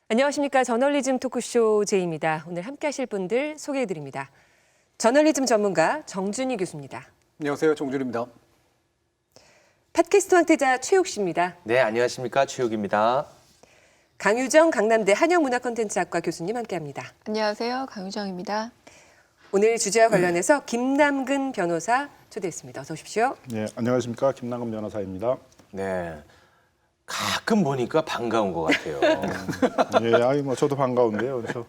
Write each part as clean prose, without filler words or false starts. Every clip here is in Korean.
안녕하십니까. 저널리즘 토크쇼 제이입니다. 오늘 함께 하실 분들 소개해드립니다. 저널리즘 전문가 정준희 교수입니다. 안녕하세요. 정준입니다. 팟캐스트 황태자 최욱 씨입니다. 네, 안녕하십니까. 최욱입니다. 강유정 강남대 한영문화콘텐츠학과 교수님 함께합니다. 안녕하세요. 강유정입니다. 오늘 주제와 관련해서 김남근 변호사 초대했습니다. 어서 오십시오. 네, 안녕하십니까. 김남근 변호사입니다. 네, 가끔 보니까 반가운 것 같아요. 예, 저도 반가운데요. 그래서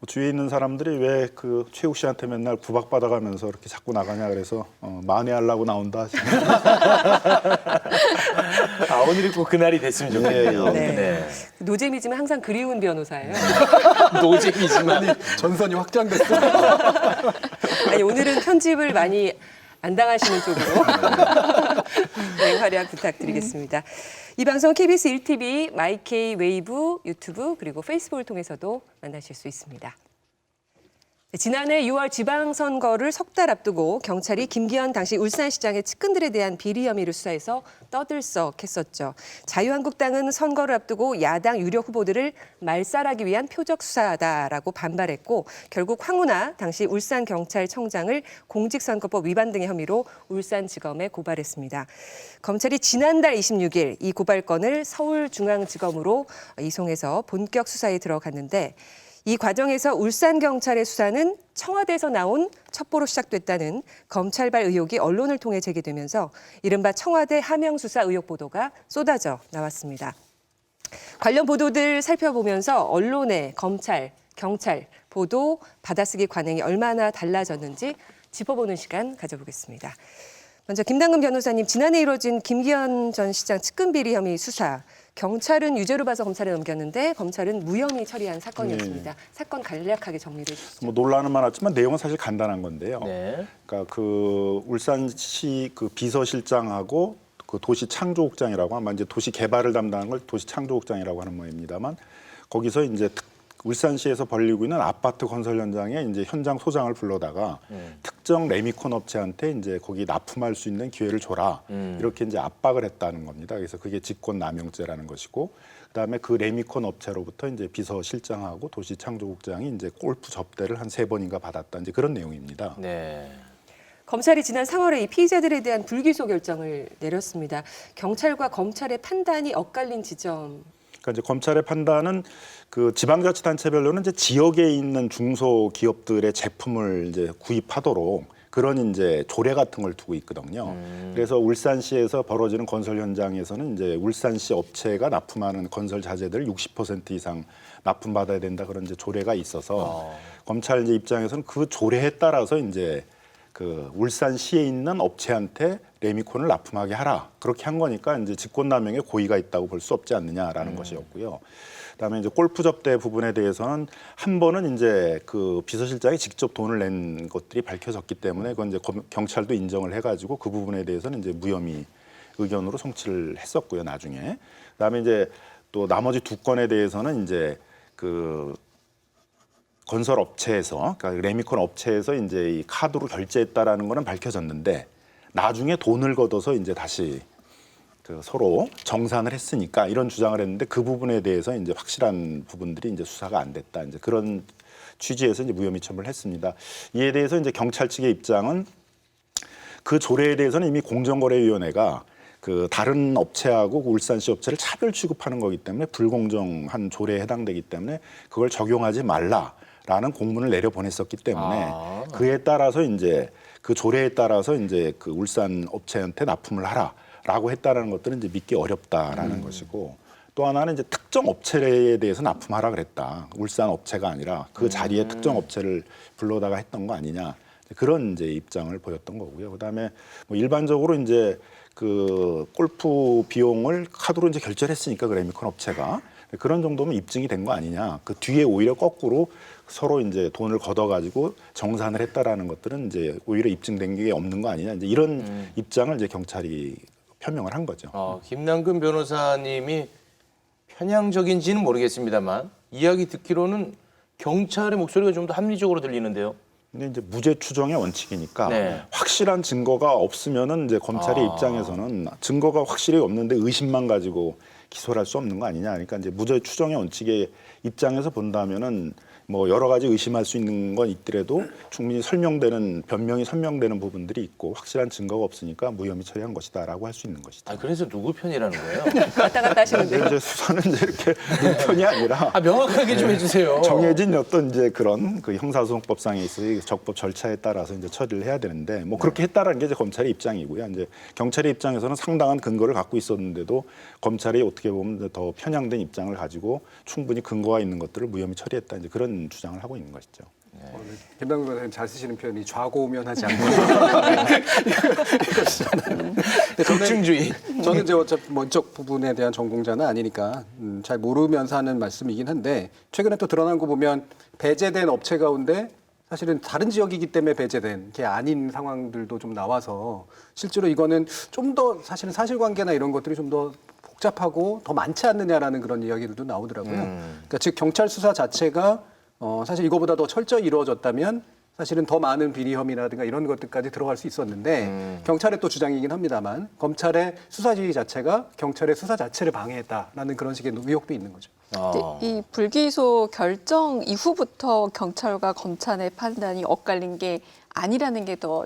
주위에 있는 사람들이 왜 그 최욱 씨한테 맨날 구박받아가면서 이렇게 자꾸 나가냐 그래서 만회하려고 나온다 하시네요. 오늘이 꼭 그날이 됐으면 좋겠네요. 네. 노잼이지만 항상 그리운 변호사예요. 노잼이지만 전선이 확장됐어요. 아니, 오늘은 편집을 많이 안 당하시는 쪽으로 네, 활약 부탁드리겠습니다. 이 방송 KBS 1TV, 마이케이 웨이브, 유튜브 그리고 페이스북을 통해서도 만나실 수 있습니다. 지난해 6월 지방선거를 석 달 앞두고 경찰이 김기현 당시 울산시장의 측근들에 대한 비리 혐의를 수사해서 떠들썩했었죠. 자유한국당은 선거를 앞두고 야당 유력 후보들을 말살하기 위한 표적 수사다라고 반발했고 결국 황운하 당시 울산경찰청장을 공직선거법 위반 등의 혐의로 울산지검에 고발했습니다. 검찰이 지난달 26일 이 고발건을 서울중앙지검으로 이송해서 본격 수사에 들어갔는데 이 과정에서 울산경찰의 수사는 청와대에서 나온 첩보로 시작됐다는 검찰발 의혹이 언론을 통해 제기되면서 이른바 청와대 하명수사 의혹 보도가 쏟아져 나왔습니다. 관련 보도들 살펴보면서 언론의 검찰, 경찰 보도 받아쓰기 관행이 얼마나 달라졌는지 짚어보는 시간 가져보겠습니다. 먼저 김남근 변호사님, 지난해 이뤄진 김기현 전 시장 측근 비리 혐의 수사. 경찰은 유죄로 봐서 검찰에 넘겼는데 검찰은 무혐의 처리한 사건이었습니다. 사건 간략하게 정리를 해주시죠. 논란은 많았지만 내용은 사실 간단한 건데요. 네. 그러니까 그 울산시 그 비서실장하고 그 도시창조국장이라고 아마 이제 도시 개발을 담당하는 걸 도시창조국장이라고 하는 모양입니다만 거기서 이제 울산시에서 벌리고 있는 아파트 건설 현장에 이제 현장 소장을 불러다가 특정 레미콘 업체한테 이제 거기 납품할 수 있는 기회를 줘라 이렇게 이제 압박을 했다는 겁니다. 그래서 그게 직권남용죄라는 것이고 그다음에 그 레미콘 업체로부터 이제 비서실장하고 도시창조국장이 이제 골프 접대를 한 3번인가 받았다 이제 그런 내용입니다. 네. 검찰이 지난 3월에 이 피의자들에 대한 불기소 결정을 내렸습니다. 경찰과 검찰의 판단이 엇갈린 지점. 그러니까 이제 검찰의 판단은 그 지방자치단체별로는 이제 지역에 있는 중소기업들의 제품을 이제 구입하도록 그런 이제 조례 같은 걸 두고 있거든요. 그래서 울산시에서 벌어지는 건설 현장에서는 이제 울산시 업체가 납품하는 건설 자재들 60% 이상 납품받아야 된다 그런 이제 조례가 있어서 검찰 이제 입장에서는 그 조례에 따라서 이제 그 울산시에 있는 업체한테 레미콘을 납품하게 하라 그렇게 한 거니까 이제 직권남용에 고의가 있다고 볼 수 없지 않느냐라는 것이었고요. 그다음에 이제 골프 접대 부분에 대해서는 한 번은 이제 그 비서실장이 직접 돈을 낸 것들이 밝혀졌기 때문에 그건 이제 경찰도 인정을 해가지고 그 부분에 대해서는 이제 무혐의 의견으로 송치를 했었고요. 나중에 그다음에 이제 또 나머지 2건에 대해서는 이제 그 건설 업체에서 그러니까 레미콘 업체에서 이제 이 카드로 결제했다라는 거는 밝혀졌는데 나중에 돈을 걷어서 이제 다시 그 서로 정산을 했으니까 이런 주장을 했는데 그 부분에 대해서 이제 확실한 부분들이 이제 수사가 안 됐다 이제 그런 취지에서 이제 무혐의 처분을 했습니다. 이에 대해서 이제 경찰 측의 입장은 그 조례에 대해서는 이미 공정거래위원회가 그 다른 업체하고 울산시 업체를 차별 취급하는 거기 때문에 불공정한 조례에 해당되기 때문에 그걸 적용하지 말라라는 공문을 내려보냈었기 때문에 그에 따라서 이제 그 조례에 따라서 이제 그 울산 업체한테 납품을 하라라고 했다라는 것들은 이제 믿기 어렵다라는 것이고 또 하나는 이제 특정 업체에 대해서 납품하라 그랬다. 울산 업체가 아니라 그 자리에 특정 업체를 불러다가 했던 거 아니냐. 그런 이제 입장을 보였던 거고요. 그다음에 뭐 일반적으로 이제 그 골프 비용을 카드로 이제 결제를 했으니까 그 레미콘 업체가 그런 정도면 입증이 된 거 아니냐. 그 뒤에 오히려 거꾸로 서로 이제 돈을 걷어가지고 정산을 했다라는 것들은 이제 오히려 입증된 게 없는 거 아니냐. 이제 이런 입장을 이제 경찰이 표명을 한 거죠. 김남근 변호사님이 편향적인지는 모르겠습니다만 이야기 듣기로는 경찰의 목소리가 좀 더 합리적으로 들리는데요. 근데 이제 무죄 추정의 원칙이니까 네. 확실한 증거가 없으면은 이제 검찰의 입장에서는 증거가 확실히 없는데 의심만 가지고 기소를 할 수 없는 거 아니냐. 그러니까 이제 무죄 추정의 원칙의 입장에서 본다면은 뭐 여러 가지 의심할 수 있는 건 있더라도 충분히 설명되는 변명이 설명되는 부분들이 있고 확실한 증거가 없으니까 무혐의 처리한 것이다라고 할 수 있는 것이죠. 아, 그래서 누구 편이라는 거예요? 왔다 갔다 하시는데. 이제 수사는 이제 이렇게 눈편이 아니라 아, 명확하게 좀 해주세요. 정해진 어떤 이제 그런 그 형사소송법상에 있어서 적법 절차에 따라서 이제 처리를 해야 되는데 뭐 그렇게 했다라는 게 이제 검찰의 입장이고요. 이제 경찰의 입장에서는 상당한 근거를 갖고 있었는데도 검찰이 어떻게 보면 더 편향된 입장을 가지고 충분히 근거가 있는 것들을 무혐의 처리했다 이제 그런 주장을 하고 있는 것이죠. 김남국 변호사님 잘 쓰시는 표현이 좌고우면하지 않고 이것이잖아요. 극중주의. 저는 이제 어차피 이쪽 부분에 대한 전공자는 아니니까 잘 모르면서 하는 말씀이긴 한데 최근에 또 드러난 거 보면 배제된 업체 가운데 사실은 다른 지역이기 때문에 배제된 게 아닌 상황들도 좀 나와서 실제로 이거는 좀 더 사실은 사실관계나 이런 것들이 좀 더 복잡하고 더 많지 않느냐라는 그런 이야기들도 나오더라고요. 그러니까 즉 경찰 수사 자체가 사실 이거보다 더 철저히 이루어졌다면 사실은 더 많은 비리 혐의라든가 이런 것들까지 들어갈 수 있었는데 경찰의 또 주장이긴 합니다만 검찰의 수사 지휘 자체가 경찰의 수사 자체를 방해했다라는 그런 식의 의혹도 있는 거죠. 이 불기소 결정 이후부터 경찰과 검찰의 판단이 엇갈린 게 아니라는 게 더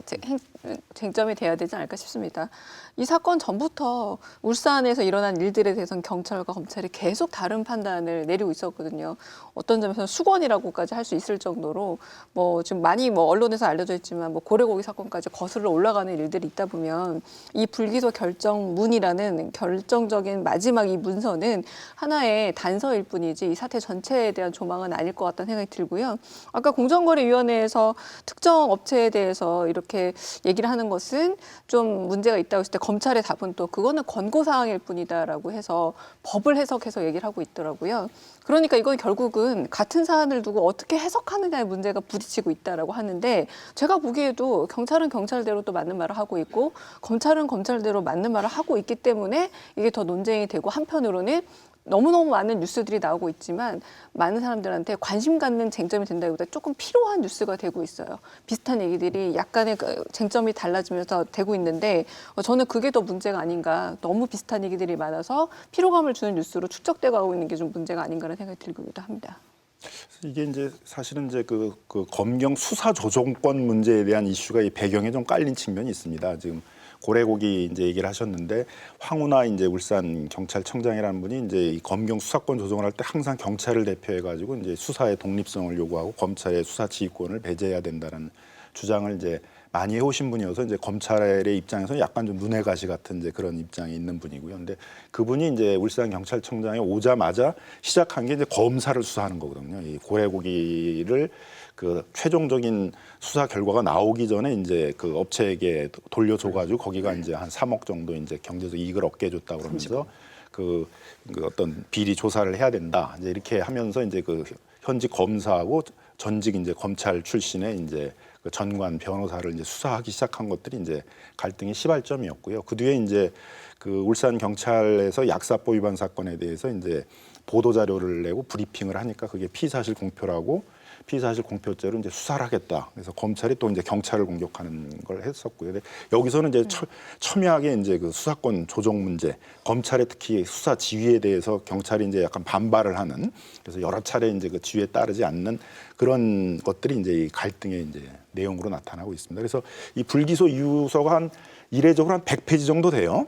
쟁점이 돼야 되지 않을까 싶습니다. 이 사건 전부터 울산에서 일어난 일들에 대해서는 경찰과 검찰이 계속 다른 판단을 내리고 있었거든요. 어떤 점에서는 수건이라고까지 할 수 있을 정도로 뭐 지금 많이 뭐 언론에서 알려져 있지만 뭐 고래고기 사건까지 거슬러 올라가는 일들이 있다 보면 이 불기소 결정문이라는 결정적인 마지막 이 문서는 하나의 단서일 뿐이지 이 사태 전체에 대한 조망은 아닐 것 같다는 생각이 들고요. 아까 공정거래위원회에서 특정 업체에 대해서 이렇게 얘기를 하는 것은 좀 문제가 있다고 했을 때 검찰의 답은 또 그거는 권고사항일 뿐이다라고 해서 법을 해석해서 얘기를 하고 있더라고요. 그러니까 이건 결국은 같은 사안을 두고 어떻게 해석하느냐의 문제가 부딪히고 있다라고 하는데 제가 보기에도 경찰은 경찰대로 또 맞는 말을 하고 있고 검찰은 검찰대로 맞는 말을 하고 있기 때문에 이게 더 논쟁이 되고 한편으로는 너무너무 많은 뉴스들이 나오고 있지만 많은 사람들한테 관심 갖는 쟁점이 된다기보다 조금 필요한 뉴스가 되고 있어요. 비슷한 얘기들이 약간의 그 쟁점이 달라지면서 되고 있는데 저는 그게 더 문제가 아닌가. 너무 비슷한 얘기들이 많아서 피로감을 주는 뉴스로 축적되어 가고 있는 게 좀 문제가 아닌가라는 생각이 들기도 합니다. 이게 이제 사실은 이제 그 검경 수사 조정권 문제에 대한 이슈가 이 배경에 좀 깔린 측면이 있습니다. 지금 고래고기 이제 얘기를 하셨는데 황운하 이제 울산 경찰청장이라는 분이 이제 이 검경 수사권 조정을 할 때 항상 경찰을 대표해 가지고 이제 수사의 독립성을 요구하고 검찰의 수사 지휘권을 배제해야 된다는 주장을 이제 많이 해오신 분이어서 이제 검찰의 입장에서 약간 좀 눈의 가시 같은 이제 그런 입장이 있는 분이고요. 근데 그분이 이제 울산 경찰청장에 오자마자 시작한 게 이제 검사를 수사하는 거거든요. 이 고래고기를 그 최종적인 수사 결과가 나오기 전에 이제 그 업체에게 돌려줘가지고 거기가 이제 한 3억 정도 이제 경제적 이익을 얻게 해줬다 그러면서 그 어떤 비리 조사를 해야 된다. 이제 이렇게 하면서 이제 그 현직 검사하고 전직 이제 검찰 출신의 이제 그 전관 변호사를 이제 수사하기 시작한 것들이 이제 갈등의 시발점이었고요. 그 뒤에 이제 그 울산 경찰에서 약사법 위반 사건에 대해서 이제 보도 자료를 내고 브리핑을 하니까 그게 피의사실 공표라고 피의사실 공표죄로 이제 수사를 하겠다. 그래서 검찰이 또 이제 경찰을 공격하는 걸 했었고요. 근데 여기서는 이제 첨예하게 이제 그 수사권 조정 문제, 검찰의 특히 수사 지휘에 대해서 경찰이 이제 약간 반발을 하는 그래서 여러 차례 이제 그 지휘에 따르지 않는 그런 것들이 이제 이 갈등의 이제 내용으로 나타나고 있습니다. 그래서 이 불기소 이유서가 한 이례적으로 한 100페이지 정도 돼요.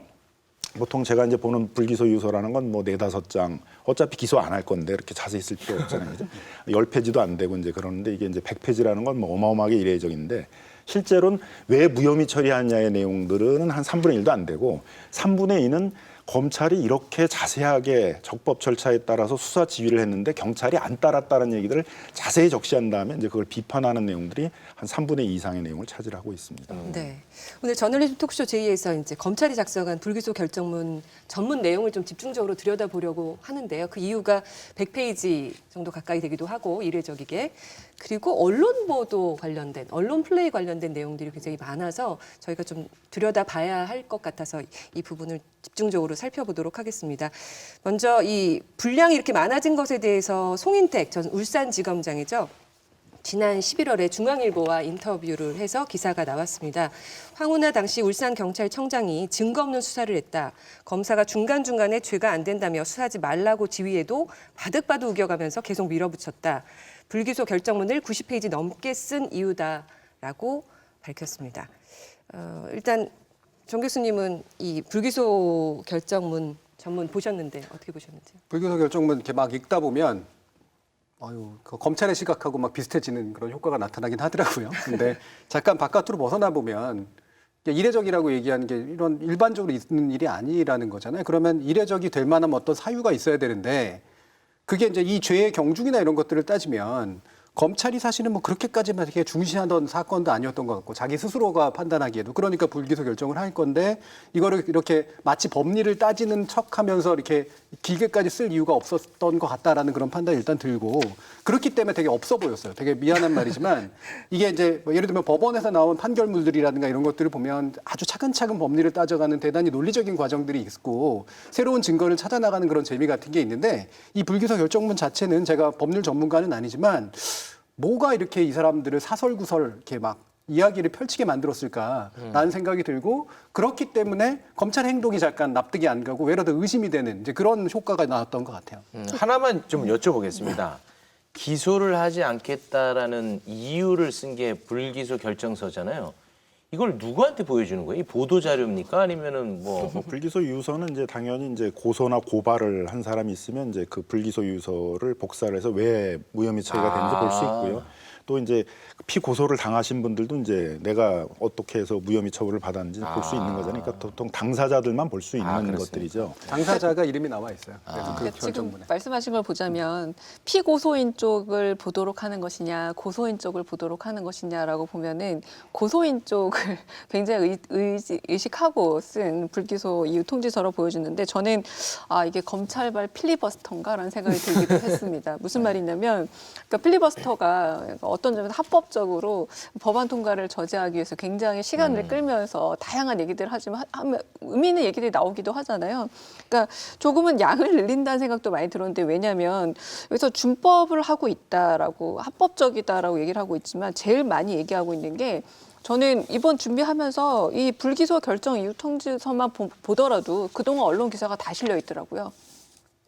보통 제가 이제 보는 불기소 이유서라는 건 뭐 4-5장 어차피 기소 안 할 건데 이렇게 자세히 쓸 필요 없잖아요. 그죠? 10페이지도 안 되고 이제 그러는데 이게 이제 100페이지라는 건 뭐 어마어마하게 이례적인데 실제로는 왜 무혐의 처리하냐의 내용들은 한 3분의 1도 안 되고 3분의 2는 검찰이 이렇게 자세하게 적법 절차에 따라서 수사 지휘를 했는데 경찰이 안 따랐다는 얘기들을 자세히 적시한 다음에 이제 그걸 비판하는 내용들이 한 3분의 2 이상의 내용을 차지하고 있습니다. 네. 오늘 저널리즘 토크쇼 제2에서 이제 검찰이 작성한 불기소 결정문 전문 내용을 좀 집중적으로 들여다보려고 하는데요. 그 이유가 100페이지 정도 가까이 되기도 하고 이례적이게 그리고 언론 보도 관련된 언론 플레이 관련된 내용들이 굉장히 많아서 저희가 좀 들여다봐야 할 것 같아서 이 부분을 집중적으로 살펴보도록 하겠습니다. 먼저 이 분량이 이렇게 많아진 것에 대해서 송인택 전 울산지검장이죠. 지난 11월에 중앙일보와 인터뷰를 해서 기사가 나왔습니다. 황운하 당시 울산경찰청장이 증거 없는 수사를 했다. 검사가 중간중간에 죄가 안 된다며 수사하지 말라고 지휘해도 바득바득 우겨가면서 계속 밀어붙였다. 불기소 결정문을 90페이지 넘게 쓴 이유다라고 밝혔습니다. 일단 정 교수님은 이 불기소 결정문 전문 보셨는데 어떻게 보셨는지요? 불기소 결정문 이렇게 막 읽다 보면 그 검찰의 시각하고 막 비슷해지는 그런 효과가 나타나긴 하더라고요. 근데 잠깐 바깥으로 벗어나 보면 이례적이라고 얘기하는 게 이런 일반적으로 있는 일이 아니라는 거잖아요. 그러면 이례적이 될 만한 어떤 사유가 있어야 되는데 그게 이제 이 죄의 경중이나 이런 것들을 따지면 검찰이 사실은 뭐 그렇게까지만 이렇게 중시하던 사건도 아니었던 것 같고 자기 스스로가 판단하기에도 그러니까 불기소 결정을 할 건데 이거를 이렇게 마치 법리를 따지는 척하면서 이렇게 길게까지 쓸 이유가 없었던 것 같다라는 그런 판단이 일단 들고 그렇기 때문에 되게 없어 보였어요. 되게 미안한 말이지만 이게 이제 뭐 예를 들면 법원에서 나온 판결물들이라든가 이런 것들을 보면 아주 차근차근 법리를 따져가는 대단히 논리적인 과정들이 있고 새로운 증거를 찾아나가는 그런 재미 같은 게 있는데 이 불기소 결정문 자체는 제가 법률 전문가는 아니지만 뭐가 이렇게 이 사람들을 사설구설 이렇게 막 이야기를 펼치게 만들었을까라는 생각이 들고 그렇기 때문에 검찰 행동이 잠깐 납득이 안 가고 외려 더 의심이 되는 이제 그런 효과가 나왔던 것 같아요. 하나만 좀 여쭤보겠습니다. 기소를 하지 않겠다라는 이유를 쓴 게 불기소 결정서잖아요. 이걸 누구한테 보여주는 거예요? 이 보도 자료입니까? 아니면은 뭐 불기소 유서는 이제 당연히 이제 고소나 고발을 한 사람이 있으면 이제 그 불기소 유서를 복사를 해서 왜 무혐의 처리가 되는지 볼 수 있고요. 또 이제 피고소를 당하신 분들도 이제 내가 어떻게 해서 무혐의 처벌을 받았는지 볼 수 있는 거잖아요. 그러니까 보통 당사자들만 볼 수 있는 그렇습니까? 것들이죠. 당사자가 이름이 나와 있어요. 그래서 그 그러니까 지금 결정문에. 말씀하신 걸 보자면 피고소인 쪽을 보도록 하는 것이냐 고소인 쪽을 보도록 하는 것이냐라고 보면은 고소인 쪽을 굉장히 의식하고 쓴 불기소 이유 통지서로 보여주는데 저는 이게 검찰발 필리버스터인가라는 생각이 들기도 했습니다. 무슨 말이냐면 그러니까 필리버스터가 어떤 점에서 합법적으로 법안 통과를 저지하기 위해서 굉장히 시간을 끌면서 다양한 얘기들을 하지만 의미 있는 얘기들이 나오기도 하잖아요. 그러니까 조금은 양을 늘린다는 생각도 많이 들었는데 왜냐하면 여기서 준법을 하고 있다라고 합법적이다라고 얘기를 하고 있지만 제일 많이 얘기하고 있는 게 저는 이번 준비하면서 이 불기소 결정 이유 통지서만 보더라도 그동안 언론 기사가 다 실려 있더라고요.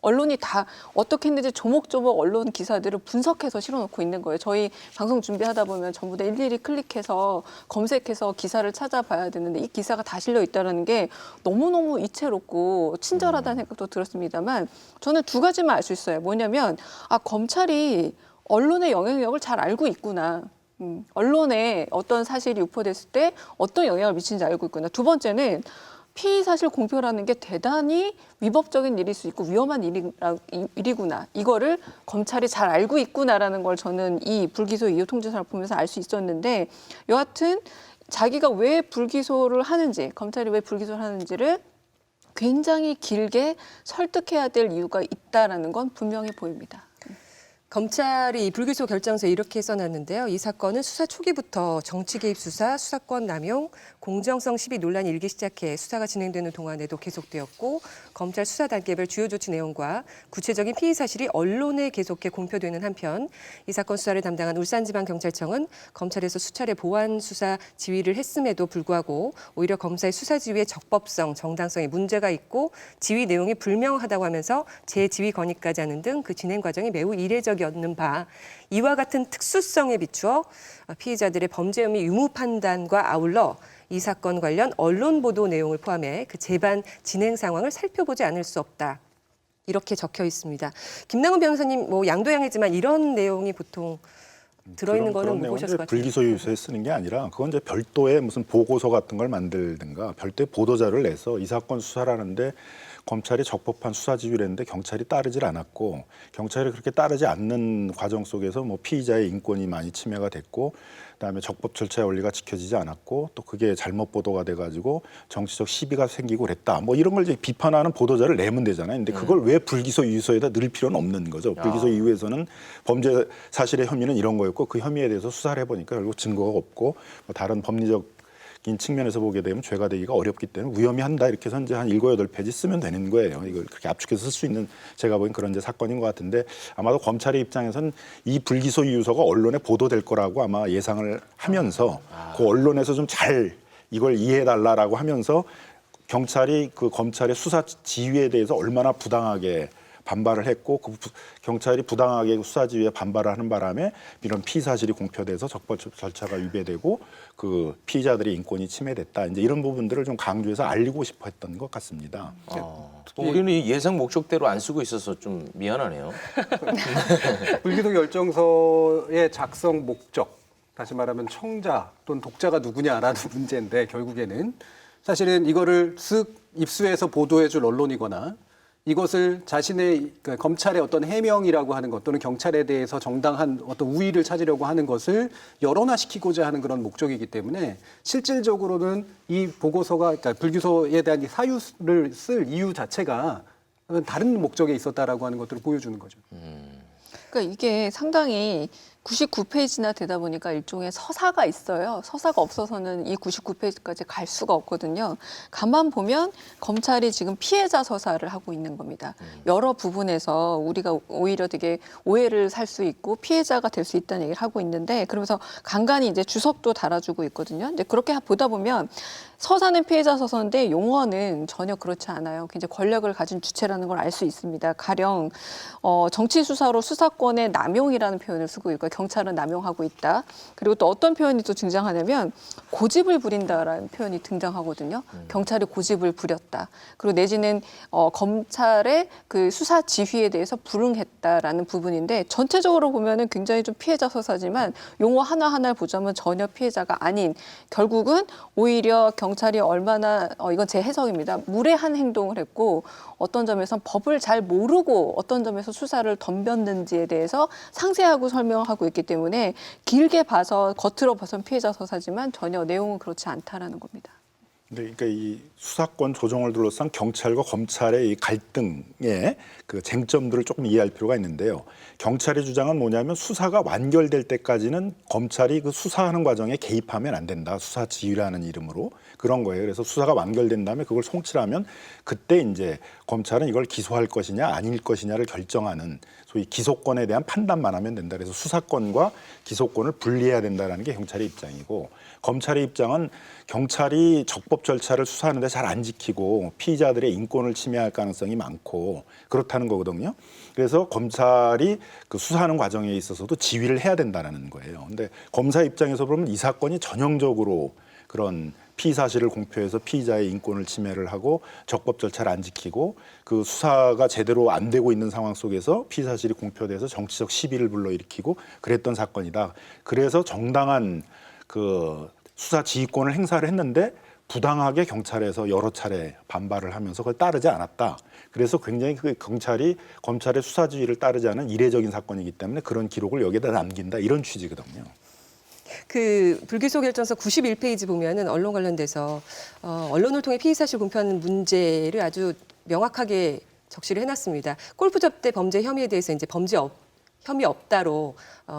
언론이 다 어떻게 했는지 조목조목 언론 기사들을 분석해서 실어놓고 있는 거예요. 저희 방송 준비하다 보면 전부 다 일일이 클릭해서 검색해서 기사를 찾아봐야 되는데 이 기사가 다 실려 있다는 게 너무너무 이채롭고 친절하다는 생각도 들었습니다만 저는 두 가지만 알 수 있어요. 뭐냐면 검찰이 언론의 영향력을 잘 알고 있구나. 언론에 어떤 사실이 유포됐을 때 어떤 영향을 미치는지 알고 있구나. 두 번째는 피의 사실 공표라는 게 대단히 위법적인 일일 수 있고 위험한 일이구나. 이거를 검찰이 잘 알고 있구나라는 걸 저는 이 불기소 이유 통지서를 보면서 알 수 있었는데 여하튼 자기가 왜 불기소를 하는지 검찰이 왜 불기소를 하는지를 굉장히 길게 설득해야 될 이유가 있다라는 건 분명히 보입니다. 검찰이 이 불기소 결정서에 이렇게 써놨는데요. 이 사건은 수사 초기부터 정치 개입 수사, 수사권 남용, 공정성 시비 논란이 일기 시작해 수사가 진행되는 동안에도 계속되었고 검찰 수사 단계별 주요 조치 내용과 구체적인 피의 사실이 언론에 계속해 공표되는 한편 이 사건 수사를 담당한 울산지방경찰청은 검찰에서 수차례 보완 수사 지휘를 했음에도 불구하고 오히려 검사의 수사 지휘의 적법성, 정당성에 문제가 있고 지휘 내용이 불명하다고 하면서 재지휘 건의까지 하는 등 그 진행 과정이 매우 이례적이었는 바 이와 같은 특수성에 비추어 피의자들의 범죄 혐의 유무 판단과 아울러 이 사건 관련 언론 보도 내용을 포함해 그 재반 진행 상황을 살펴보지 않을 수 없다. 이렇게 적혀 있습니다. 김남훈 변호사님, 뭐 양도양이지만 이런 내용이 보통 들어있는 거는 못 보셨을 것 같아요. 불기소 유서에 쓰는 게 아니라 그건 이제 별도의 무슨 보고서 같은 걸 만들든가 별도의 보도자를 내서 이 사건 수사를 하는데 검찰이 적법한 수사 지휘를 했는데 경찰이 따르질 않았고 경찰이 그렇게 따르지 않는 과정 속에서 뭐 피의자의 인권이 많이 침해가 됐고 그다음에 적법 절차의 원리가 지켜지지 않았고 또 그게 잘못 보도가 돼가지고 정치적 시비가 생기고 그랬다. 뭐 이런 걸 이제 비판하는 보도자를 내면 되잖아요. 근데 그걸 왜 불기소 유서에다 넣을 필요는 없는 거죠. 불기소 이후에서는 범죄 사실의 혐의는 이런 거였고 그 혐의에 대해서 수사를 해보니까 결국 증거가 없고 뭐 다른 법리적 측면에서 보게 되면 죄가 되기가 어렵기 때문에 무혐의한다 이렇게 해서 이제 한 7, 8페이지 쓰면 되는 거예요. 이걸 그렇게 압축해서 쓸 수 있는 제가 보기엔 그런 이제 사건인 것 같은데 아마도 검찰의 입장에서는 이 불기소 이유서가 언론에 보도될 거라고 아마 예상을 하면서 그 언론에서 좀 잘 이걸 이해해달라라고 하면서 경찰이 그 검찰의 수사 지휘에 대해서 얼마나 부당하게 반발을 했고 경찰이 부당하게 수사 지휘에 반발을 하는 바람에 이런 피의 사실이 공표돼서 적법 절차가 위배되고 그 피의자들의 인권이 침해됐다. 이제 이런 부분들을 좀 강조해서 알리고 싶어 했던 것 같습니다. 우리는 이 예상 목적대로 안 쓰고 있어서 좀 미안하네요. 불기소 결정서의 작성 목적, 다시 말하면 청자 또는 독자가 누구냐라는 문제인데 결국에는 사실은 이거를 쓱 입수해서 보도해줄 언론이거나 이것을 자신의 그러니까 검찰의 어떤 해명이라고 하는 것 또는 경찰에 대해서 정당한 어떤 우위를 찾으려고 하는 것을 여론화시키고자 하는 그런 목적이기 때문에 실질적으로는 이 보고서가 그러니까 불기소에 대한 이 사유를 쓸 이유 자체가 다른 목적에 있었다라고 하는 것들을 보여주는 거죠. 그러니까 이게 상당히 99페이지나 되다 보니까 일종의 서사가 있어요. 서사가 없어서는 이 99페이지까지 갈 수가 없거든요. 가만 보면 검찰이 지금 피해자 서사를 하고 있는 겁니다. 여러 부분에서 우리가 오히려 되게 오해를 살 수 있고 피해자가 될 수 있다는 얘기를 하고 있는데 그러면서 간간히 이제 주석도 달아주고 있거든요. 근데 그렇게 보다 보면 서사는 피해자 서사인데 용어는 전혀 그렇지 않아요. 굉장히 권력을 가진 주체라는 걸 알 수 있습니다. 가령 정치 수사로 수사권의 남용이라는 표현을 쓰고 있고 경찰은 남용하고 있다. 그리고 또 어떤 표현이 또 등장하냐면 고집을 부린다라는 표현이 등장하거든요. 경찰이 고집을 부렸다. 그리고 내지는 검찰의 그 수사 지휘에 대해서 불응했다라는 부분인데 전체적으로 보면은 굉장히 좀 피해자 서사지만 용어 하나하나를 보자면 전혀 피해자가 아닌 결국은 오히려 경찰이 얼마나 이건 제 해석입니다. 무례한 행동을 했고 어떤 점에서 법을 잘 모르고 어떤 점에서 수사를 덤볐는지에 대해서 상세하고 설명하고 있기 때문에 길게 봐서 겉으로 봐선 피해자 서사지만 전혀 내용은 그렇지 않다라는 겁니다. 네, 그러니까 이 수사권 조정을 둘러싼 경찰과 검찰의 이 갈등의 그 쟁점들을 조금 이해할 필요가 있는데요. 경찰의 주장은 뭐냐면 수사가 완결될 때까지는 검찰이 그 수사하는 과정에 개입하면 안 된다. 수사 지휘라는 이름으로 그런 거예요. 그래서 수사가 완결된 다음에 그걸 송치하면 그때 이제 검찰은 이걸 기소할 것이냐 아닐 것이냐를 결정하는 소위 기소권에 대한 판단만 하면 된다. 그래서 수사권과 기소권을 분리해야 된다는 게 경찰의 입장이고 검찰의 입장은 경찰이 적법 절차를 수사하는데 잘 안 지키고 피의자들의 인권을 침해할 가능성이 많고 그렇다는 거거든요. 그래서 검찰이 그 수사하는 과정에 있어서도 지휘를 해야 된다는 거예요. 근데 검사 입장에서 보면 이 사건이 전형적으로 그런 피의 사실을 공표해서 피의자의 인권을 침해를 하고 적법 절차를 안 지키고 그 수사가 제대로 안 되고 있는 상황 속에서 피의 사실이 공표돼서 정치적 시비를 불러일으키고 그랬던 사건이다. 그래서 정당한 그 수사 지휘권을 행사를 했는데 부당하게 경찰에서 여러 차례 반발을 하면서 그걸 따르지 않았다. 그래서 굉장히 그 경찰이 검찰의 수사 지휘를 따르지 않은 이례적인 사건이기 때문에 그런 기록을 여기다 남긴다. 이런 취지거든요. 그 불기소 결정서 91페이지 보면은 언론 관련돼서 언론을 통해 피의 사실 공표하는 문제를 아주 명확하게 적시를 해놨습니다. 골프 접대 범죄 혐의에 대해서 이제 혐의 없다로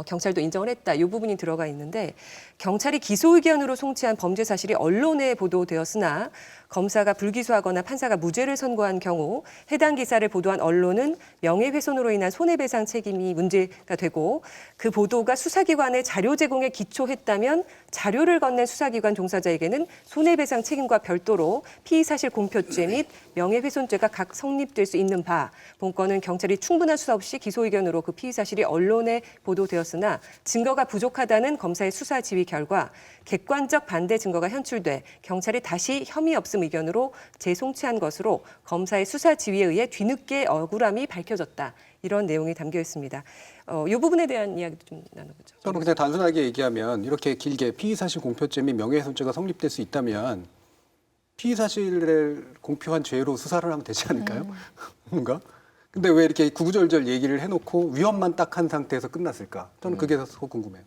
경찰도 인정을 했다. 이 부분이 들어가 있는데 경찰이 기소 의견으로 송치한 범죄 사실이 언론에 보도되었으나 검사가 불기소하거나 판사가 무죄를 선고한 경우 해당 기사를 보도한 언론은 명예훼손으로 인한 손해배상 책임이 문제가 되고 그 보도가 수사기관의 자료 제공에 기초했다면 자료를 건넨 수사기관 종사자에게는 손해배상 책임과 별도로 피의사실 공표죄 및 명예훼손죄가 각 성립될 수 있는 바 본건은 경찰이 충분한 수사 없이 기소 의견으로 그 피의사실이 언론에 보도되었으나 증거가 부족하다는 검사의 수사 지휘 결과 객관적 반대 증거가 현출돼 경찰이 다시 혐의 없음 의견으로 재송치한 것으로 검사의 수사 지휘에 의해 뒤늦게 억울함이 밝혀졌다. 이런 내용이 담겨 있습니다. 이 부분에 대한 이야기도 좀 나눠보죠. 저는 그냥 단순하게 얘기하면 이렇게 길게 피의사실 공표죄 및 명예훼손죄가 성립될 수 있다면 피의사실을 공표한 죄로 수사를 하면 되지 않을까요? 뭔가? 근데 왜 이렇게 구구절절 얘기를 해놓고 위헌만 딱 한 상태에서 끝났을까? 저는 그게 더 궁금해요.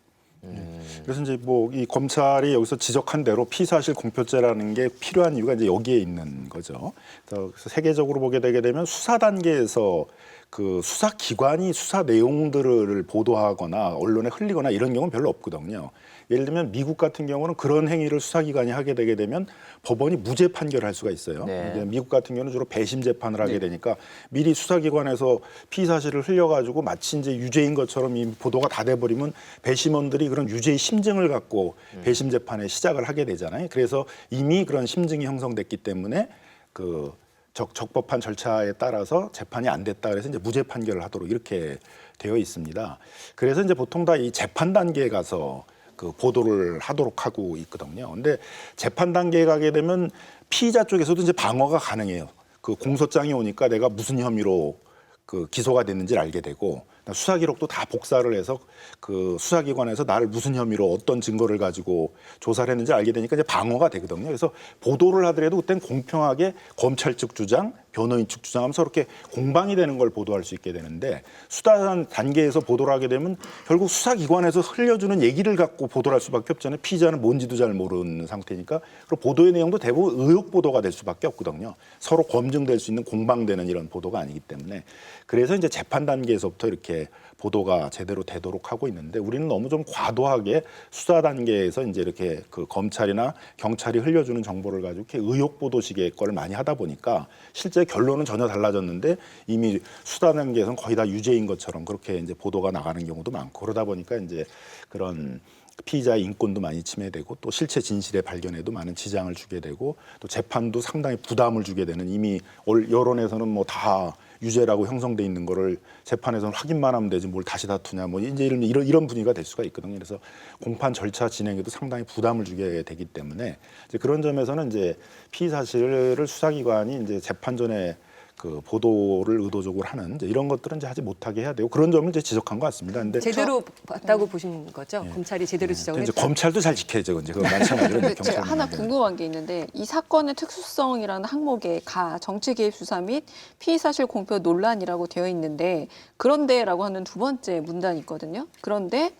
그래서 이제 뭐 이 검찰이 여기서 지적한 대로 피의사실 공표죄라는 게 필요한 이유가 이제 여기에 있는 거죠. 그래서 세계적으로 보게 되게 되면 수사 단계에서 그 수사기관이 수사 내용들을 보도하거나 언론에 흘리거나 이런 경우는 별로 없거든요. 예를 들면 미국 같은 경우는 그런 행위를 수사기관이 하게 되게 되면 법원이 무죄 판결할 수가 있어요. 네. 이게 미국 같은 경우는 주로 배심 재판을 하게 되니까 미리 수사기관에서 피의 사실을 흘려가지고 마치 이제 유죄인 것처럼 이 보도가 다 돼버리면 배심원들이 그런 유죄의 심증을 갖고 배심 재판에 시작을 하게 되잖아요. 그래서 이미 그런 심증이 형성됐기 때문에 그 적법한 절차에 따라서 재판이 안 됐다 그래서 이제 무죄 판결을 하도록 이렇게 되어 있습니다. 그래서 이제 보통 다 이 재판 단계에 가서 그 보도를 하도록 하고 있거든요. 근데 재판 단계에 가게 되면 피의자 쪽에서도 이제 방어가 가능해요. 그 공소장이 오니까 내가 무슨 혐의로 그 기소가 됐는지를 알게 되고 수사 기록도 다 복사를 해서 그 수사기관에서 나를 무슨 혐의로 어떤 증거를 가지고 조사를 했는지 알게 되니까 이제 방어가 되거든요. 그래서 보도를 하더라도 그땐 공평하게 검찰 측 주장, 변호인 측 주장하면서 이렇게 공방이 되는 걸 보도할 수 있게 되는데 수사 단계에서 보도를 하게 되면 결국 수사기관에서 흘려주는 얘기를 갖고 보도를 할 수밖에 없잖아요. 피의자는 뭔지도 잘 모르는 상태니까. 그리고 보도의 내용도 대부분 의혹 보도가 될 수밖에 없거든요. 서로 검증될 수 있는 공방되는 이런 보도가 아니기 때문에. 그래서 이제 재판 단계에서부터 이렇게 보도가 제대로 되도록 하고 있는데 우리는 너무 좀 과도하게 수사 단계에서 이제 이렇게 그 검찰이나 경찰이 흘려주는 정보를 가지고 이렇게 의혹 보도식의 걸 많이 하다 보니까 실제 결론은 전혀 달라졌는데 이미 수사 단계에서는 거의 다 유죄인 것처럼 그렇게 이제 보도가 나가는 경우도 많고 그러다 보니까 이제 그런 피의자의 인권도 많이 침해되고 또 실체 진실의 발견에도 많은 지장을 주게 되고 또 재판도 상당히 부담을 주게 되는 이미 여론에서는 뭐 다 유죄라고 형성돼 있는 거를 재판에서는 확인만 하면 되지 뭘 다시 다투냐 뭐 이제 이런 분위기가 될 수가 있거든요. 그래서 공판 절차 진행에도 상당히 부담을 주게 되기 때문에 이제 그런 점에서는 이제 피의 사실을 수사기관이 이제 재판 전에 그 보도를 의도적으로 하는 이제 이런 것들은 이제 하지 못하게 해야 되고 그런 점을 이제 지적한 것 같습니다. 근데 제대로 봤다고 보신 거죠? 검찰이 제대로 지적을 이제 했다. 검찰도 잘 지켜야죠. 이제 그건 마찬가지로 이제 제가 경찰 하나 문제는. 궁금한 게 있는데 이 사건의 특수성이라는 항목에 가 정치 개입 수사 및 피의 사실 공표 논란이라고 되어 있는데 그런데라고 하는 두 번째 문단이 있거든요. 그런데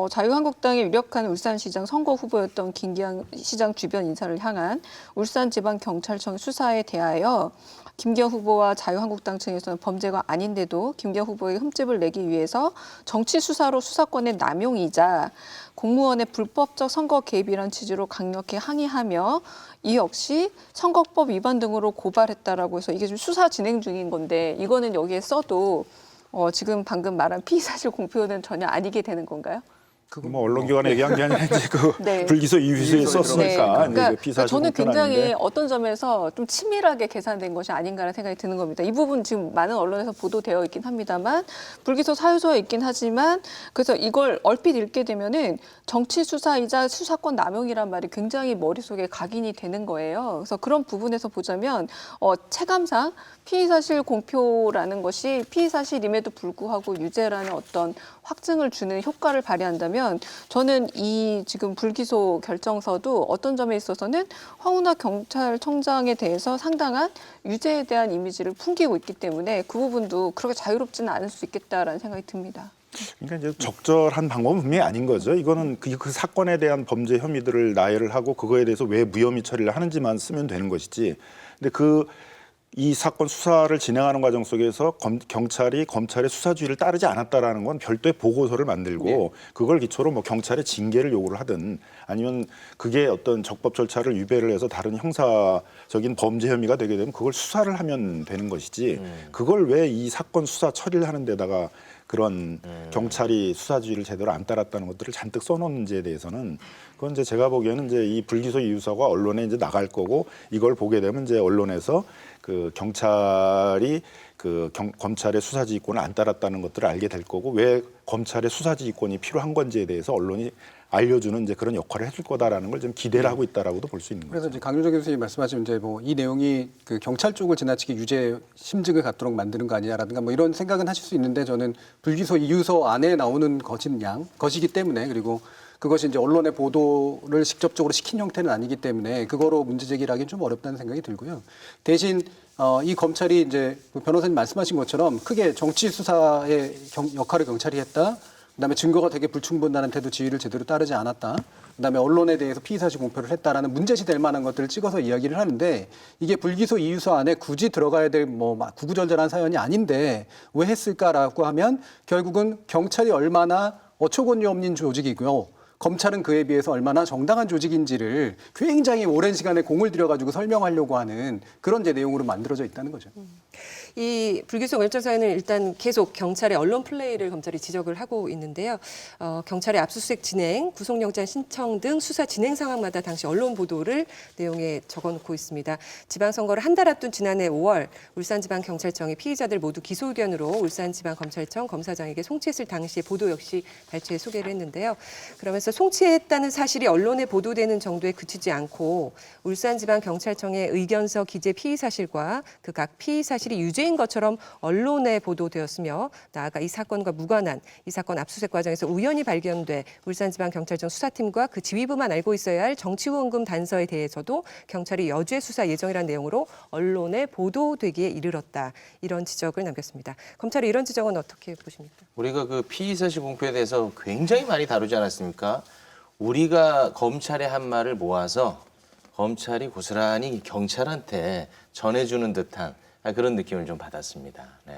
자유한국당의 유력한 울산시장 선거 후보였던 김기현 시장 주변 인사를 향한 울산지방경찰청 수사에 대하여 김기현 후보와 자유한국당 측에서는 범죄가 아닌데도 김기현 후보의 흠집을 내기 위해서 정치 수사로 수사권의 남용이자 공무원의 불법적 선거 개입이란 취지로 강력히 항의하며 이 역시 선거법 위반 등으로 고발했다라고 해서 이게 지금 수사 진행 중인 건데 이거는 여기에 써도 지금 방금 말한 피의 사실 공표는 전혀 아니게 되는 건가요? 그거 뭐 언론기관에 얘기한 게 아니라 이제 그 네. 불기소 이유서에 썼으니까 그러니까 이제 피사실 저는 공표는 굉장히 아닌데. 어떤 점에서 좀 치밀하게 계산된 것이 아닌가라는 생각이 드는 겁니다. 이 부분 지금 많은 언론에서 보도되어 있긴 합니다만 불기소 사유서에 있긴 하지만 그래서 이걸 얼핏 읽게 되면은 정치 수사이자 수사권 남용이란 말이 굉장히 머릿속에 각인이 되는 거예요. 그래서 그런 부분에서 보자면 체감상 피의사실 공표라는 것이 피의사실임에도 불구하고 유죄라는 어떤 확증을 주는 효과를 발휘한다면 저는 이 지금 불기소 결정서도 어떤 점에 있어서는 황운하 경찰청장에 대해서 상당한 유죄에 대한 이미지를 풍기고 있기 때문에 그 부분도 그렇게 자유롭지는 않을 수 있겠다라는 생각이 듭니다. 그러니까 이제 적절한 방법은 분명히 아닌 거죠. 이거는 그 사건에 대한 범죄 혐의들을 나열을 하고 그거에 대해서 왜 무혐의 처리를 하는지만 쓰면 되는 것이지. 근데 이 사건 수사를 진행하는 과정 속에서 경찰이 검찰의 수사주의를 따르지 않았다라는 건 별도의 보고서를 만들고 그걸 기초로 뭐 경찰의 징계를 요구를 하든 아니면 그게 어떤 적법 절차를 위배를 해서 다른 형사적인 범죄 혐의가 되게 되면 그걸 수사를 하면 되는 것이지 그걸 왜 이 사건 수사 처리를 하는 데다가 그런 경찰이 수사주의를 제대로 안 따랐다는 것들을 잔뜩 써놓는지에 대해서는 그건 이제 제가 보기에는 이제 이 불기소 이유서가 언론에 이제 나갈 거고 이걸 보게 되면 이제 언론에서 그 경찰이 검찰의 수사지휘권을 안 따랐다는 것들을 알게 될 거고 왜 검찰의 수사지휘권이 필요한 건지에 대해서 언론이 알려주는 이제 그런 역할을 해줄 거다라는 걸 좀 기대를 하고 있다라고도 볼 수 있는 거죠. 그래서 이제 강윤정 교수님 말씀하신 이제 뭐 이 내용이 그 경찰 쪽을 지나치게 유죄 심증을 갖도록 만드는 거 아니냐라든가 뭐 이런 생각은 하실 수 있는데 저는 불기소 이유서 안에 나오는 것이기 때문에 그리고 그것이 이제 언론의 보도를 직접적으로 시킨 형태는 아니기 때문에 그거로 문제 제기를 하기는 좀 어렵다는 생각이 들고요. 대신 이 검찰이 이제 변호사님 말씀하신 것처럼 크게 정치 수사의 역할을 경찰이 했다. 그다음에 증거가 되게 불충분한데도 지휘를 제대로 따르지 않았다. 그다음에 언론에 대해서 피의사실 공표를 했다라는 문제시 될 만한 것들을 찍어서 이야기를 하는데 이게 불기소 이유서 안에 굳이 들어가야 될 뭐 구구절절한 사연이 아닌데 왜 했을까라고 하면 결국은 경찰이 얼마나 어처구니 없는 조직이고요. 검찰은 그에 비해서 얼마나 정당한 조직인지를 굉장히 오랜 시간에 공을 들여가지고 설명하려고 하는 그런 이제 내용으로 만들어져 있다는 거죠. 이 불기소 결정사에는 일단 계속 경찰의 언론 플레이를 검찰이 지적을 하고 있는데요. 경찰의 압수수색 진행, 구속영장 신청 등 수사 진행 상황마다 당시 언론 보도를 내용에 적어놓고 있습니다. 지방선거를 한 달 앞둔 지난해 5월 울산지방경찰청이 피의자들 모두 기소 의견으로 울산지방검찰청 검사장에게 송치했을 당시의 보도 역시 발췌해 소개를 했는데요. 그러면서 송치했다는 사실이 언론에 보도되는 정도에 그치지 않고 울산지방경찰청의 의견서 기재 피의 사실과 그 각 피의 사실이 유죄인 것처럼 언론에 보도되었으며 나아가 이 사건과 무관한 이 사건 압수수색 과정에서 우연히 발견돼 울산지방경찰청 수사팀과 그 지휘부만 알고 있어야 할 정치후원금 단서에 대해서도 경찰이 여죄 수사 예정이라는 내용으로 언론에 보도되기에 이르렀다. 이런 지적을 남겼습니다. 검찰이 이런 지적은 어떻게 보십니까? 우리가 그 피의사실 공표에 대해서 굉장히 많이 다루지 않았습니까? 우리가 검찰의 한 말을 모아서 검찰이 고스란히 경찰한테 전해주는 듯한 그런 느낌을 좀 받았습니다. 네.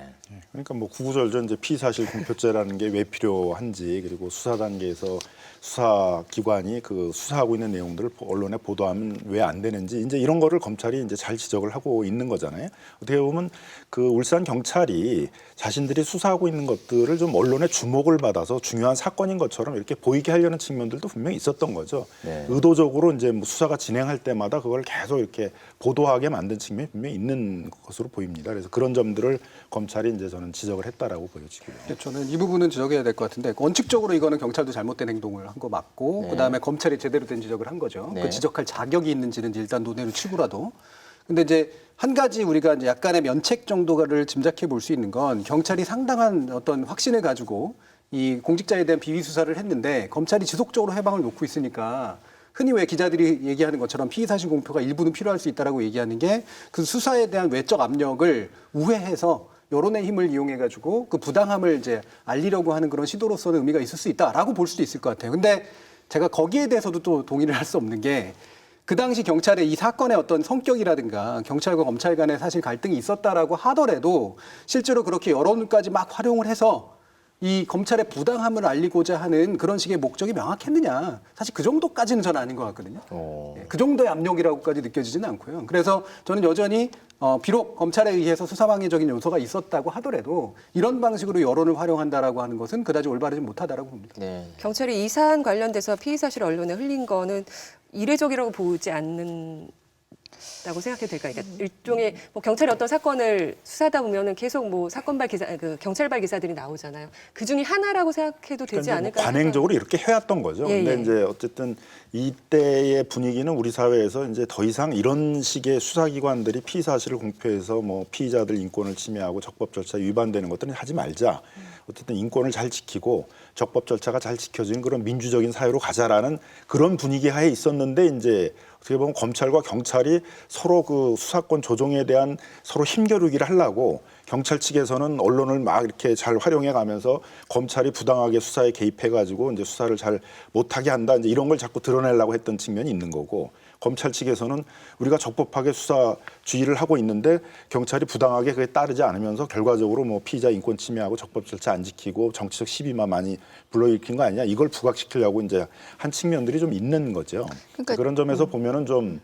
그러니까 뭐 구구절절 이제 피의사실 공표죄라는 게 왜 필요한지 그리고 수사 단계에서 수사기관이 그 수사하고 있는 내용들을 언론에 보도하면 왜 안 되는지 이제 이런 거를 검찰이 이제 잘 지적을 하고 있는 거잖아요. 어떻게 보면 그 울산 경찰이 자신들이 수사하고 있는 것들을 좀 언론의 주목을 받아서 중요한 사건인 것처럼 이렇게 보이게 하려는 측면들도 분명히 있었던 거죠. 네. 의도적으로 이제 뭐 수사가 진행할 때마다 그걸 계속 이렇게 보도하게 만든 측면이 분명히 있는 것으로 보입니다. 그래서 그런 점들을 검찰이 이제 저는 지적을 했다라고 보여지고요. 저는 이 부분은 지적해야 될 것 같은데 원칙적으로 이거는 경찰도 잘못된 행동을 한 거 맞고 네. 그다음에 검찰이 제대로 된 지적을 한 거죠. 네. 그 지적할 자격이 있는지는 일단 논의를 치고라도. 근데 이제 한 가지 우리가 이제 약간의 면책 정도를 짐작해 볼 수 있는 건 경찰이 상당한 어떤 확신을 가지고 이 공직자에 대한 비위 수사를 했는데 검찰이 지속적으로 해방을 놓고 있으니까 흔히 왜 기자들이 얘기하는 것처럼 피의사실 공표가 일부는 필요할 수 있다라고 얘기하는 게 그 수사에 대한 외적 압력을 우회해서 여론의 힘을 이용해가지고 그 부당함을 이제 알리려고 하는 그런 시도로서는 의미가 있을 수 있다라고 볼 수도 있을 것 같아요. 근데 제가 거기에 대해서도 또 동의를 할 수 없는 게 그 당시 경찰의 이 사건의 어떤 성격이라든가 경찰과 검찰 간에 사실 갈등이 있었다라고 하더라도 실제로 그렇게 여론까지 막 활용을 해서 이 검찰의 부당함을 알리고자 하는 그런 식의 목적이 명확했느냐. 사실 그 정도까지는 저는 아닌 것 같거든요. 그 정도의 압력이라고까지 느껴지지는 않고요. 그래서 저는 여전히 비록 검찰에 의해서 수사방해적인 요소가 있었다고 하더라도 이런 방식으로 여론을 활용한다라고 하는 것은 그다지 올바르지 못하다라고 봅니다. 네. 경찰이 이 사안 관련돼서 피의 사실 언론에 흘린 거는 이례적이라고 보지 않는다고 생각해도 될까요? 그러니까 일종의 뭐 경찰이 어떤 사건을 수사하다 보면은 계속 뭐 사건발 기사, 그 경찰발 기사들이 나오잖아요. 그 중에 하나라고 생각해도 되지 그러니까 않을까? 뭐 관행적으로 이렇게 해왔던 거죠. 예, 근데 예. 이제 어쨌든 이때의 분위기는 우리 사회에서 이제 더 이상 이런 식의 수사기관들이 피의 사실을 공표해서 뭐 피의자들 인권을 침해하고 적법 절차 위반되는 것들은 하지 말자. 어쨌든 인권을 잘 지키고 적법 절차가 잘 지켜진 그런 민주적인 사회로 가자라는 그런 분위기 하에 있었는데 이제 어떻게 보면 검찰과 경찰이 서로 그 수사권 조정에 대한 서로 힘겨루기를 하려고 경찰 측에서는 언론을 막 이렇게 잘 활용해 가면서 검찰이 부당하게 수사에 개입해 가지고 이제 수사를 잘 못하게 한다 이제 이런 걸 자꾸 드러내려고 했던 측면이 있는 거고 검찰 측에서는 우리가 적법하게 수사 주의를 하고 있는데 경찰이 부당하게 그에 따르지 않으면서 결과적으로 뭐 피의자 인권 침해하고 적법 절차 안 지키고 정치적 시비만 많이 불러일으킨 거 아니냐 이걸 부각시키려고 이제 한 측면들이 좀 있는 거죠. 그러니까 그런 점에서 보면은 좀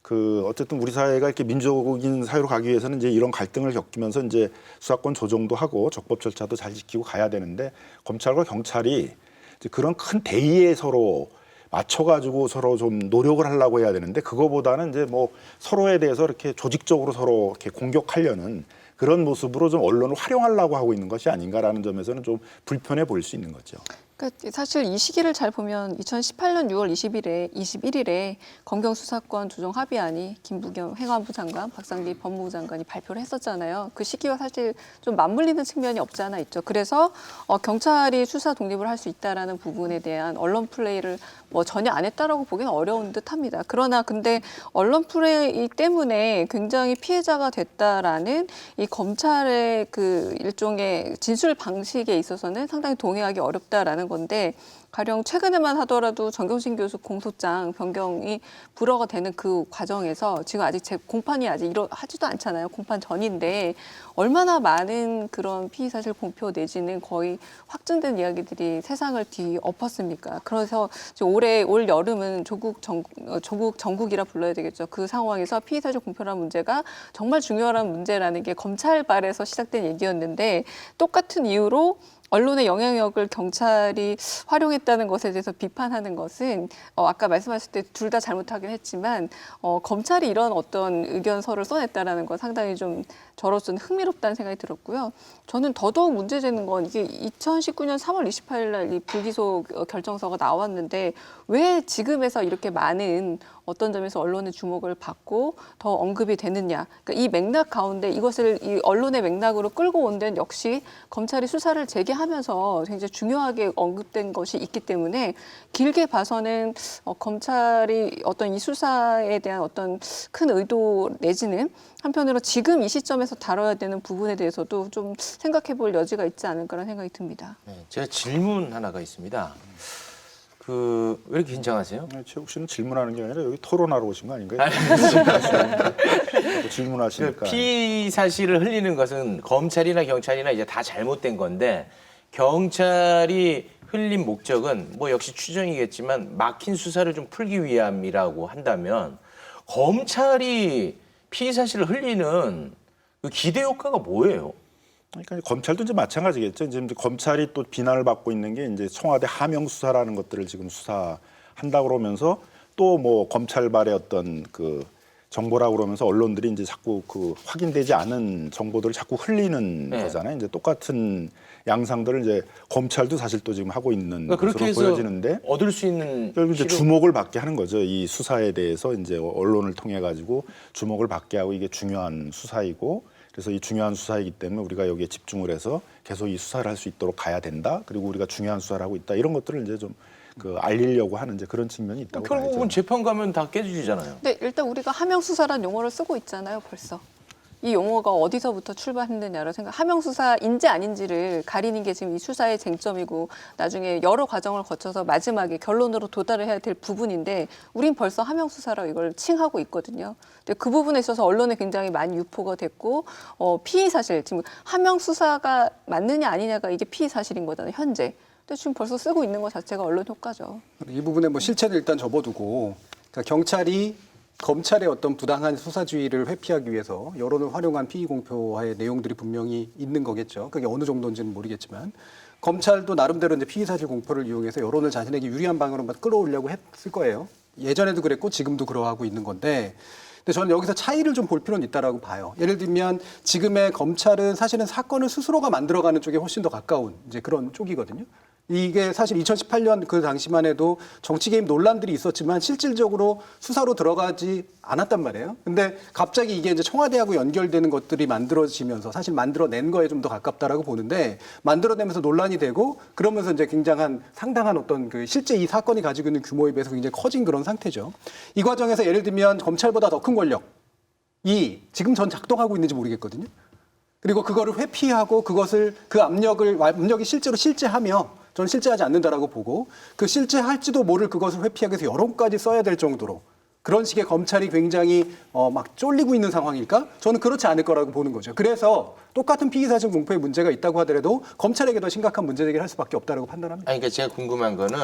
그 어쨌든 우리 사회가 이렇게 민주적인 사회로 가기 위해서는 이제 이런 갈등을 겪으면서 이제 수사권 조정도 하고 적법 절차도 잘 지키고 가야 되는데 검찰과 경찰이 이제 그런 큰 대의에 서로 맞춰가지고 서로 좀 노력을 하려고 해야 되는데 그거보다는 이제 뭐 서로에 대해서 이렇게 조직적으로 서로 이렇게 공격하려는 그런 모습으로 좀 언론을 활용하려고 하고 있는 것이 아닌가라는 점에서는 좀 불편해 보일 수 있는 거죠. 그러니까 사실 이 시기를 잘 보면 2018년 6월 21일에 검경 수사권 조정 합의안이 김부겸 행안부 장관, 박상기 법무부 장관이 발표를 했었잖아요. 그 시기와 사실 좀 맞물리는 측면이 없지 않아 있죠. 그래서 경찰이 수사 독립을 할 수 있다라는 부분에 대한 언론 플레이를 뭐 전혀 안 했다라고 보기는 어려운 듯합니다. 그러나 근데 언론 플레이 때문에 굉장히 피해자가 됐다라는 이 검찰의 그 일종의 진술 방식에 있어서는 상당히 동의하기 어렵다라는 건데, 가령 최근에만 하더라도 정경심 교수 공소장 변경이 불허가 되는 그 과정에서 지금 아직 공판이 아직 하지도 않잖아요. 공판 전인데 얼마나 많은 그런 피의 사실 공표 내지는 거의 확정된 이야기들이 세상을 뒤엎었습니까? 그래서 지금 올 여름은 조국 정국이라 불러야 되겠죠. 그 상황에서 피의 사실 공표라는 문제가 정말 중요한 문제라는 게 검찰발에서 시작된 얘기였는데, 똑같은 이유로 언론의 영향력을 경찰이 활용했다는 것에 대해서 비판하는 것은 아까 말씀하실 때 둘 다 잘못하긴 했지만 검찰이 이런 어떤 의견서를 써냈다라는 건 상당히 좀 저로서는 흥미롭다는 생각이 들었고요. 저는 더더욱 문제되는 건 이게 2019년 3월 28일 날 이 불기소 결정서가 나왔는데 왜 지금에서 이렇게 많은 어떤 점에서 언론의 주목을 받고 더 언급이 되느냐. 그러니까 이 맥락 가운데 이것을 이 언론의 맥락으로 끌고 온 데는 역시 검찰이 수사를 재개하면서 굉장히 중요하게 언급된 것이 있기 때문에 길게 봐서는 검찰이 어떤 이 수사에 대한 어떤 큰 의도 내지는 한편으로 지금 이 시점에서 다뤄야 되는 부분에 대해서도 좀 생각해 볼 여지가 있지 않을까라는 생각이 듭니다. 네, 제가 질문 하나가 있습니다. 왜 이렇게 긴장하세요? 최욱 씨는 질문하는 게 아니라 여기 토론하러 오신 거 아닌가요? 질문하시니까. 피의 사실을 흘리는 것은 검찰이나 경찰이나 이제 다 잘못된 건데, 경찰이 흘린 목적은 뭐 역시 추정이겠지만 막힌 수사를 좀 풀기 위함이라고 한다면, 검찰이 피의 사실을 흘리는 그 기대 효과가 뭐예요? 그러니까 검찰도 이제 마찬가지겠죠. 이제 검찰이 또 비난을 받고 있는 게 이제 청와대 하명 수사라는 것들을 지금 수사한다 그러면서 또 뭐 검찰발의 어떤 그 정보라고 그러면서 언론들이 이제 자꾸 그 확인되지 않은 정보들을 자꾸 흘리는 네. 거잖아요. 이제 똑같은 양상들을 이제 검찰도 사실 또 지금 하고 있는 그러니까 그렇게 것으로 해서 보여지는데, 얻을 수 있는 결국 이제 실효- 주목을 받게 하는 거죠. 이 수사에 대해서 이제 언론을 통해 가지고 주목을 받게 하고, 이게 중요한 수사이고, 그래서 이 중요한 수사이기 때문에 우리가 여기에 집중을 해서 계속 이 수사를 할 수 있도록 가야 된다. 그리고 우리가 중요한 수사를 하고 있다. 이런 것들을 이제 좀 알리려고 하는 이제 그런 측면이 있다고 봐야죠. 결국은 재판 가면 다 깨지잖아요. 근데 일단 우리가 하명 수사란 용어를 쓰고 있잖아요, 벌써. 이 용어가 어디서부터 출발했느냐로 생각. 하명 수사인지 아닌지를 가리는 게 지금 이 수사의 쟁점이고, 나중에 여러 과정을 거쳐서 마지막에 결론으로 도달을 해야 될 부분인데, 우린 벌써 하명 수사라고 이걸 칭하고 있거든요. 근데 그 부분에 있어서 언론에 굉장히 많이 유포가 됐고, 피의 사실, 지금 하명 수사가 맞느냐 아니냐가 이게 피의 사실인 거잖아요, 현재. 근데 지금 벌써 쓰고 있는 것 자체가 언론 효과죠. 이 부분에 뭐 실체를 일단 접어두고, 그러니까 경찰이 검찰의 어떤 부당한 수사주의를 회피하기 위해서 여론을 활용한 피의 공표의 내용들이 분명히 있는 거겠죠. 그게 어느 정도인지는 모르겠지만, 검찰도 나름대로 이제 피의 사실 공표를 이용해서 여론을 자신에게 유리한 방향으로만 끌어오려고 했을 거예요. 예전에도 그랬고 지금도 그러하고 있는 건데, 근데 저는 여기서 차이를 좀 볼 필요는 있다라고 봐요. 예를 들면 지금의 검찰은 사실은 사건을 스스로가 만들어가는 쪽에 훨씬 더 가까운 이제 그런 쪽이거든요. 이게 사실 2018년 그 당시만 해도 정치 개입 논란들이 있었지만 실질적으로 수사로 들어가지 않았단 말이에요. 근데 갑자기 이게 이제 청와대하고 연결되는 것들이 만들어지면서 사실 만들어낸 거에 좀 더 가깝다라고 보는데, 만들어내면서 논란이 되고 그러면서 이제 굉장한 상당한 어떤 그 실제 이 사건이 가지고 있는 규모에 비해서 굉장히 커진 그런 상태죠. 이 과정에서 예를 들면 검찰보다 더 큰 권력이 지금 전 작동하고 있는지 모르겠거든요. 그리고 그거를 회피하고 그것을 그 압력이 실제로 실제하며, 저는 실제하지 않는다라고 보고, 그 실제할지도 모를 그것을 회피하기 위해서 여론까지 써야 될 정도로 그런 식의 검찰이 굉장히 막 쫄리고 있는 상황일까? 저는 그렇지 않을 거라고 보는 거죠. 그래서 똑같은 피의사실 공표에 문제가 있다고 하더라도 검찰에게 더 심각한 문제 제기를 할 수밖에 없다라고 판단합니다. 아니, 그러니까 제가 궁금한 거는,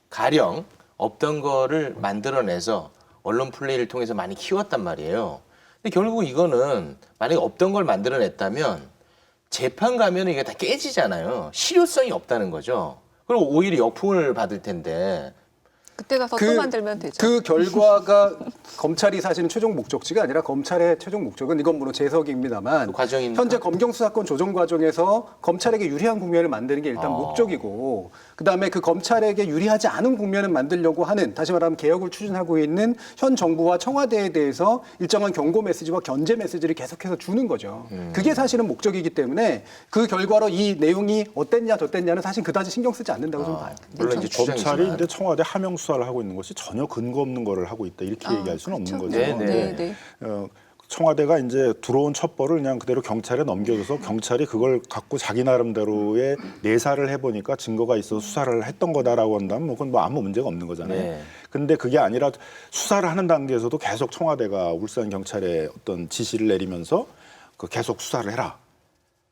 가령 없던 거를 만들어내서 언론 플레이를 통해서 많이 키웠단 말이에요. 근데 결국 이거는 만약에 없던 걸 만들어냈다면 재판 가면 이게 다 깨지잖아요. 실효성이 없다는 거죠. 그리고 오히려 역풍을 받을 텐데, 그때 가서 또 만들면 되죠. 그 결과가 검찰이 사실은 최종 목적지가 아니라 검찰의 최종 목적은 이건 물론 재석입니다만 그 과정이니까. 현재 검경 수사권 조정 과정에서 검찰에게 유리한 국면을 만드는 게 일단 목적이고 그다음에 그 검찰에게 유리하지 않은 국면을 만들려고 하는 다시 말하면 개혁을 추진하고 있는 현 정부와 청와대에 대해서 일정한 경고 메시지와 견제 메시지를 계속해서 주는 거죠. 그게 사실은 목적이기 때문에 그 결과로 이 내용이 어땠냐 저땠냐는 사실 그다지 신경 쓰지 않는다고 좀 봐요. 물론 이제 검찰이 주장이지만. 이제 청와대 하명 수사를 하고 있는 것이 전혀 근거 없는 거를 하고 있다 이렇게 얘기할 수는 없는 거죠. 네, 네. 근데, 청와대가 이제 들어온 첩보를 그냥 그대로 경찰에 넘겨줘서 경찰이 그걸 갖고 자기 나름대로의 내사를 해보니까 증거가 있어서 수사를 했던 거다라고 한다면 그건 뭐 아무 문제가 없는 거잖아요. 네. 근데 그게 아니라 수사를 하는 단계에서도 계속 청와대가 울산 경찰에 어떤 지시를 내리면서 그 계속 수사를 해라.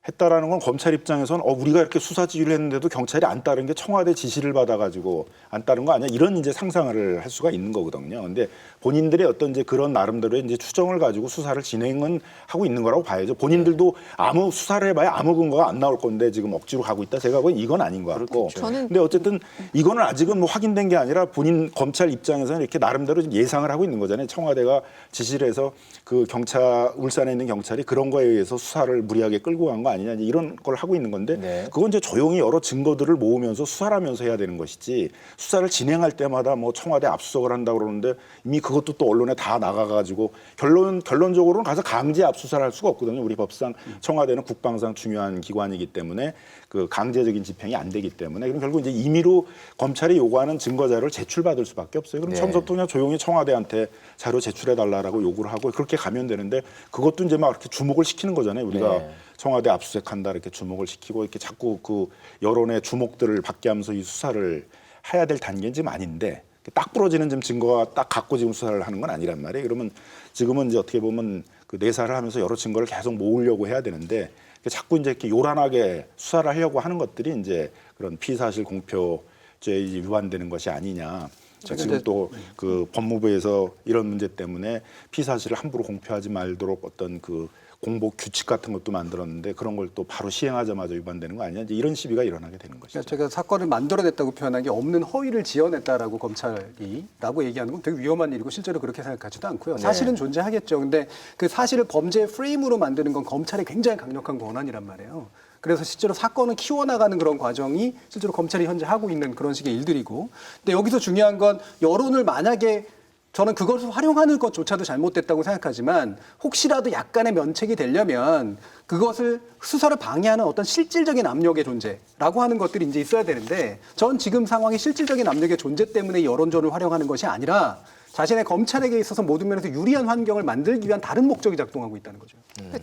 했다라는 건 검찰 입장에서는 우리가 이렇게 수사 지휘를 했는데도 경찰이 안 따른 게 청와대 지시를 받아가지고 안 따른 거 아니야? 이런 이제 상상을 할 수가 있는 거거든요. 근데 본인들의 어떤 이제 그런 나름대로의 이제 추정을 가지고 수사를 진행은 하고 있는 거라고 봐야죠. 본인들도 아무 수사를 해봐야 아무 근거가 안 나올 건데 지금 억지로 가고 있다. 제가 보기엔 이건 아닌 것 같고. 근데 어쨌든 이거는 아직은 뭐 확인된 게 아니라 본인 검찰 입장에서는 이렇게 나름대로 좀 예상을 하고 있는 거잖아요. 청와대가 지시를 해서 그 경찰 울산에 있는 경찰이 그런 거에 의해서 수사를 무리하게 끌고 간 거 아니냐 이런 걸 하고 있는 건데 네. 그건 이제 조용히 여러 증거들을 모으면서 수사를 하면서 해야 되는 것이지 수사를 진행할 때마다 뭐 청와대 압수수색을 한다고 그러는데 이미 그것도 또 언론에 다 나가가지고 결론적으로는 가서 강제 압수수색을 할 수가 없거든요. 우리 법상 청와대는 국방상 중요한 기관이기 때문에 그 강제적인 집행이 안 되기 때문에 그럼 결국 이제 임의로 검찰이 요구하는 증거 자료를 제출받을 수밖에 없어요. 그럼 네. 처음부터 그냥 조용히 청와대한테 자료 제출해 달라라고 요구를 하고 그렇게 가면 되는데 그것도 이제 막 이렇게 주목을 시키는 거잖아요. 우리가 네. 청와대 압수수색한다 이렇게 주목을 시키고 이렇게 자꾸 그 여론의 주목들을 받게 하면서 이 수사를 해야 될 단계는 지금 아닌데 딱 부러지는 지금 증거가 딱 갖고 지금 수사를 하는 건 아니란 말이에요. 그러면 지금은 이제 어떻게 보면 그 내사를 하면서 여러 증거를 계속 모으려고 해야 되는데 자꾸 이제 이렇게 요란하게 수사를 하려고 하는 것들이 이제 그런 피의사실 공표죄에 위반되는 것이 아니냐. 지금 또 그 법무부에서 이런 문제 때문에 피의사실을 함부로 공표하지 말도록 어떤 그 공보 규칙 같은 것도 만들었는데 그런 걸 또 바로 시행하자마자 위반되는 거 아니냐 이제 이런 시비가 일어나게 되는 것이죠. 그러니까 제가 사건을 만들어냈다고 표현한 게 없는 허위를 지어냈다라고 검찰이라고 얘기하는 건 되게 위험한 일이고 실제로 그렇게 생각하지도 않고요. 사실은 존재하겠죠. 근데 그 사실을 범죄의 프레임으로 만드는 건 검찰의 굉장히 강력한 권한이란 말이에요. 그래서 실제로 사건을 키워나가는 그런 과정이 실제로 검찰이 현재 하고 있는 그런 식의 일들이고. 근데 여기서 중요한 건 여론을 만약에 저는 그것을 활용하는 것조차도 잘못됐다고 생각하지만 혹시라도 약간의 면책이 되려면 그것을 수사를 방해하는 어떤 실질적인 압력의 존재라고 하는 것들이 이제 있어야 되는데 전 지금 상황이 실질적인 압력의 존재 때문에 여론전을 활용하는 것이 아니라 자신의 검찰에게 있어서 모든 면에서 유리한 환경을 만들기 위한 다른 목적이 작동하고 있다는 거죠.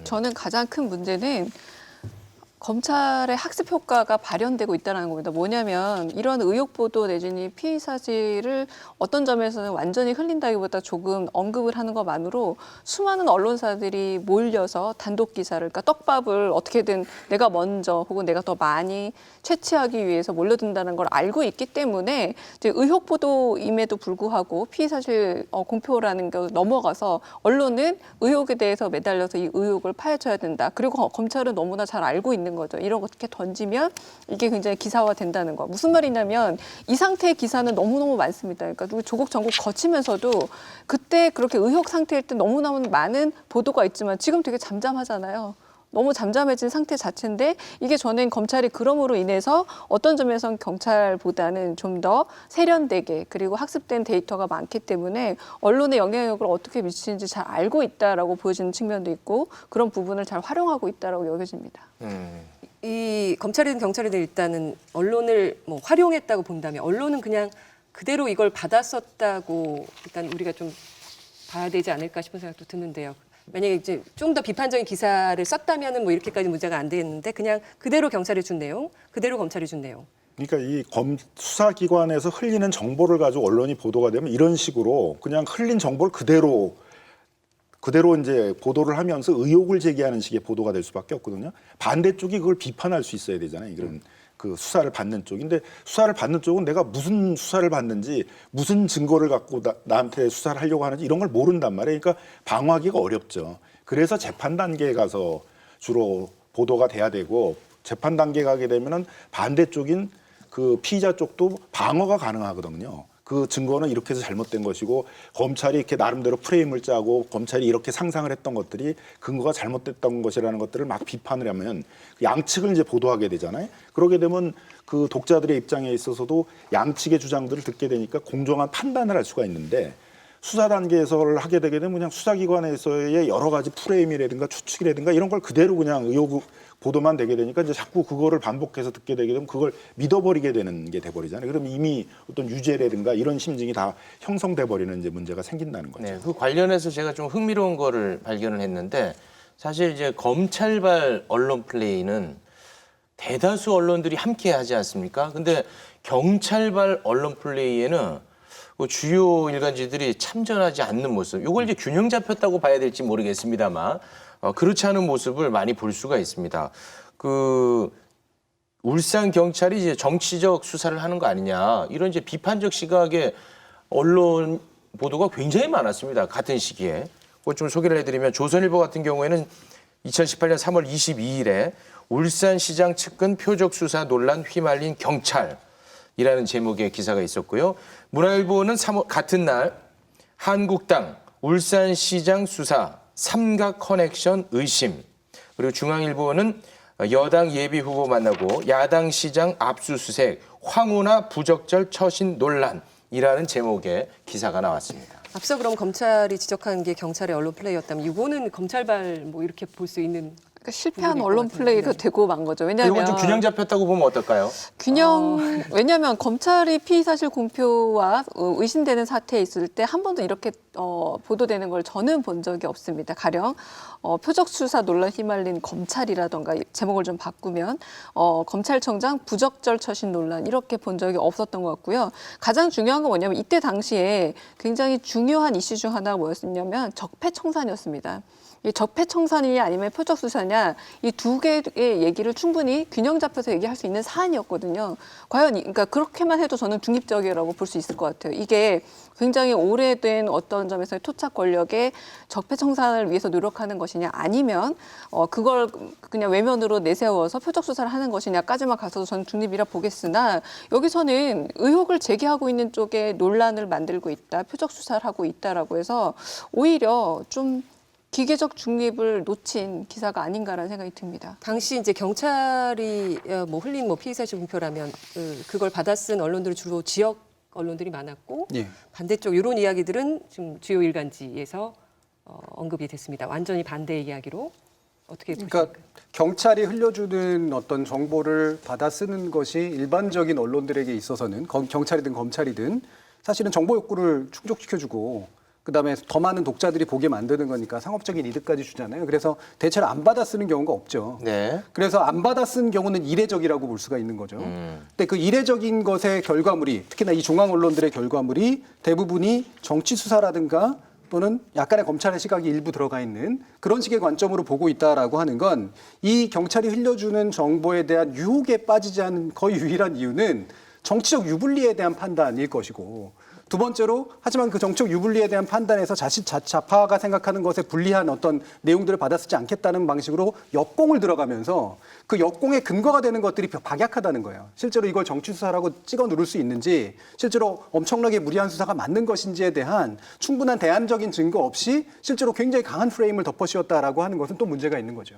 저는 가장 큰 문제는 검찰의 학습 효과가 발현되고 있다는 겁니다. 뭐냐면 이런 의혹 보도 내지니 피의 사실을 어떤 점에서는 완전히 흘린다기보다 조금 언급을 하는 것만으로 수많은 언론사들이 몰려서 단독 기사를 그러니까 떡밥을 어떻게든 내가 먼저 혹은 내가 더 많이 채취하기 위해서 몰려든다는 걸 알고 있기 때문에 이제 의혹 보도임에도 불구하고 피의 사실 공표라는 걸 넘어가서 언론은 의혹에 대해서 매달려서 이 의혹을 파헤쳐야 된다. 그리고 검찰은 너무나 잘 알고 있는 거죠. 이런 거 어떻게 던지면 이게 굉장히 기사화 된다는 거. 무슨 말이냐면 이 상태의 기사는 너무너무 많습니다. 그러니까 조국 전국 거치면서도 그때 그렇게 의혹 상태일 때 너무너무 많은 보도가 있지만 지금 되게 잠잠하잖아요. 너무 잠잠해진 상태 자체인데 이게 저는 검찰이 그럼으로 인해서 어떤 점에서는 경찰보다는 좀 더 세련되게 그리고 학습된 데이터가 많기 때문에 언론의 영향력을 어떻게 미치는지 잘 알고 있다라고 보여지는 측면도 있고 그런 부분을 잘 활용하고 있다라고 여겨집니다. 이 검찰이든 경찰이든 일단은 언론을 뭐 활용했다고 본다면 언론은 그냥 그대로 이걸 받았었다고 일단 우리가 좀 봐야 되지 않을까 싶은 생각도 드는데요. 만약에 이제 좀 더 비판적인 기사를 썼다면은 뭐 이렇게까지 문제가 안 되겠는데 그냥 그대로 경찰이 준 내용, 그대로 검찰이 준 내용. 그러니까 이 수사기관에서 흘리는 정보를 가지고 언론이 보도가 되면 이런 식으로 그냥 흘린 정보를 그대로 이제 보도를 하면서 의혹을 제기하는 식의 보도가 될 수밖에 없거든요. 반대쪽이 그걸 비판할 수 있어야 되잖아요. 이런 그 수사를 받는 쪽인데 수사를 받는 쪽은 내가 무슨 수사를 받는지 무슨 증거를 갖고 나한테 수사를 하려고 하는지 이런 걸 모른단 말이에요. 그러니까 방어하기가 어렵죠. 그래서 재판 단계에 가서 주로 보도가 돼야 되고 재판 단계에 가게 되면은 반대쪽인 그 피의자 쪽도 방어가 가능하거든요. 그 증거는 이렇게 해서 잘못된 것이고 검찰이 이렇게 나름대로 프레임을 짜고 검찰이 이렇게 상상을 했던 것들이 근거가 잘못됐던 것이라는 것들을 막 비판을 하면 그 양측을 이제 보도하게 되잖아요. 그러게 되면 그 독자들의 입장에 있어서도 양측의 주장들을 듣게 되니까 공정한 판단을 할 수가 있는데 수사 단계에서를 하게 되게 되면 그냥 수사기관에서의 여러 가지 프레임이라든가 추측이라든가 이런 걸 그대로 그냥 의혹 보도만 되게 되니까 이제 자꾸 그거를 반복해서 듣게 되게 되면 그걸 믿어버리게 되는 게 돼버리잖아요. 그럼 이미 어떤 유죄라든가 이런 심증이 다 형성돼 버리는 이제 문제가 생긴다는 거죠. 네, 그 관련해서 제가 좀 흥미로운 거를 발견을 했는데 사실 이제 검찰발 언론 플레이는 대다수 언론들이 함께 하지 않습니까? 근데 경찰발 언론 플레이에는 그 주요 일간지들이 참전하지 않는 모습, 이걸 이제 균형 잡혔다고 봐야 될지 모르겠습니다만 그렇지 않은 모습을 많이 볼 수가 있습니다. 그 울산 경찰이 이제 정치적 수사를 하는 거 아니냐 이런 이제 비판적 시각의 언론 보도가 굉장히 많았습니다. 같은 시기에. 그걸 좀 소개를 해드리면 조선일보 같은 경우에는 2018년 3월 22일에 울산시장 측근 표적 수사 논란 휘말린 경찰이라는 제목의 기사가 있었고요. 문화일보는 같은 날 한국당 울산시장 수사 삼각 커넥션 의심, 그리고 중앙일보는 여당 예비 후보 만나고 야당 시장 압수수색 황운하 부적절 처신 논란이라는 제목의 기사가 나왔습니다. 앞서 그럼 검찰이 지적한 게 경찰의 언론 플레이였다면 이거는 검찰발 뭐 이렇게 볼 수 있는 그러니까 실패한 부분일 것 언론 같은데. 플레이가 네. 되고 만 거죠. 이건 왜냐하면 좀 균형 잡혔다고 보면 어떨까요? 왜냐하면 검찰이 피의사실 공표와 의심되는 사태에 있을 때 한 번도 이렇게 보도되는 걸 저는 본 적이 없습니다. 가령 표적 수사 논란 휘말린 검찰이라던가 제목을 좀 바꾸면 검찰청장 부적절 처신 논란 이렇게 본 적이 없었던 것 같고요. 가장 중요한 건 뭐냐면 이때 당시에 굉장히 중요한 이슈 중 하나가 뭐였냐면 적폐청산이었습니다. 이 적폐청산이냐 아니면 표적수사냐 이 두 개의 얘기를 충분히 균형 잡혀서 얘기할 수 있는 사안이었거든요. 과연 그러니까 그렇게만 해도 저는 중립적이라고 볼 수 있을 것 같아요. 이게 굉장히 오래된 어떤 점에서의 토착 권력의 적폐청산을 위해서 노력하는 것이냐 아니면 그걸 그냥 외면으로 내세워서 표적수사를 하는 것이냐까지만 가서도 저는 중립이라 보겠으나 여기서는 의혹을 제기하고 있는 쪽에 논란을 만들고 있다, 표적수사를 하고 있다라고 해서 오히려 좀 기계적 중립을 놓친 기사가 아닌가라는 생각이 듭니다. 당시 이제 경찰이 뭐 흘린 뭐 피의사실 공표라면 그걸 받아쓴 언론들은 주로 지역 언론들이 많았고 예. 반대쪽 이런 이야기들은 지금 주요 일간지에서 언급이 됐습니다. 완전히 반대의 이야기로 어떻게 보십니까? 그러니까 경찰이 흘려주는 어떤 정보를 받아 쓰는 것이 일반적인 언론들에게 있어서는 경찰이든 검찰이든 사실은 정보 욕구를 충족시켜주고 그다음에 더 많은 독자들이 보게 만드는 거니까 상업적인 이득까지 주잖아요. 그래서 대체로 안 받아 쓰는 경우가 없죠. 네. 그래서 안 받아 쓴 경우는 이례적이라고 볼 수가 있는 거죠. 근데 그 이례적인 것의 결과물이 특히나 이 중앙 언론들의 결과물이 대부분이 정치 수사라든가 또는 약간의 검찰의 시각이 일부 들어가 있는 그런 식의 관점으로 보고 있다라고 하는 건 이 경찰이 흘려주는 정보에 대한 유혹에 빠지지 않은 거의 유일한 이유는 정치적 유불리에 대한 판단일 것이고 두 번째로 하지만 그 정치적 유불리에 대한 판단에서 자칫 좌파가 생각하는 것에 불리한 어떤 내용들을 받아쓰지 않겠다는 방식으로 역공을 들어가면서 그 역공의 근거가 되는 것들이 박약하다는 거예요. 실제로 이걸 정치 수사라고 찍어 누를 수 있는지 실제로 엄청나게 무리한 수사가 맞는 것인지에 대한 충분한 대안적인 증거 없이 실제로 굉장히 강한 프레임을 덮어씌웠다라고 하는 것은 또 문제가 있는 거죠.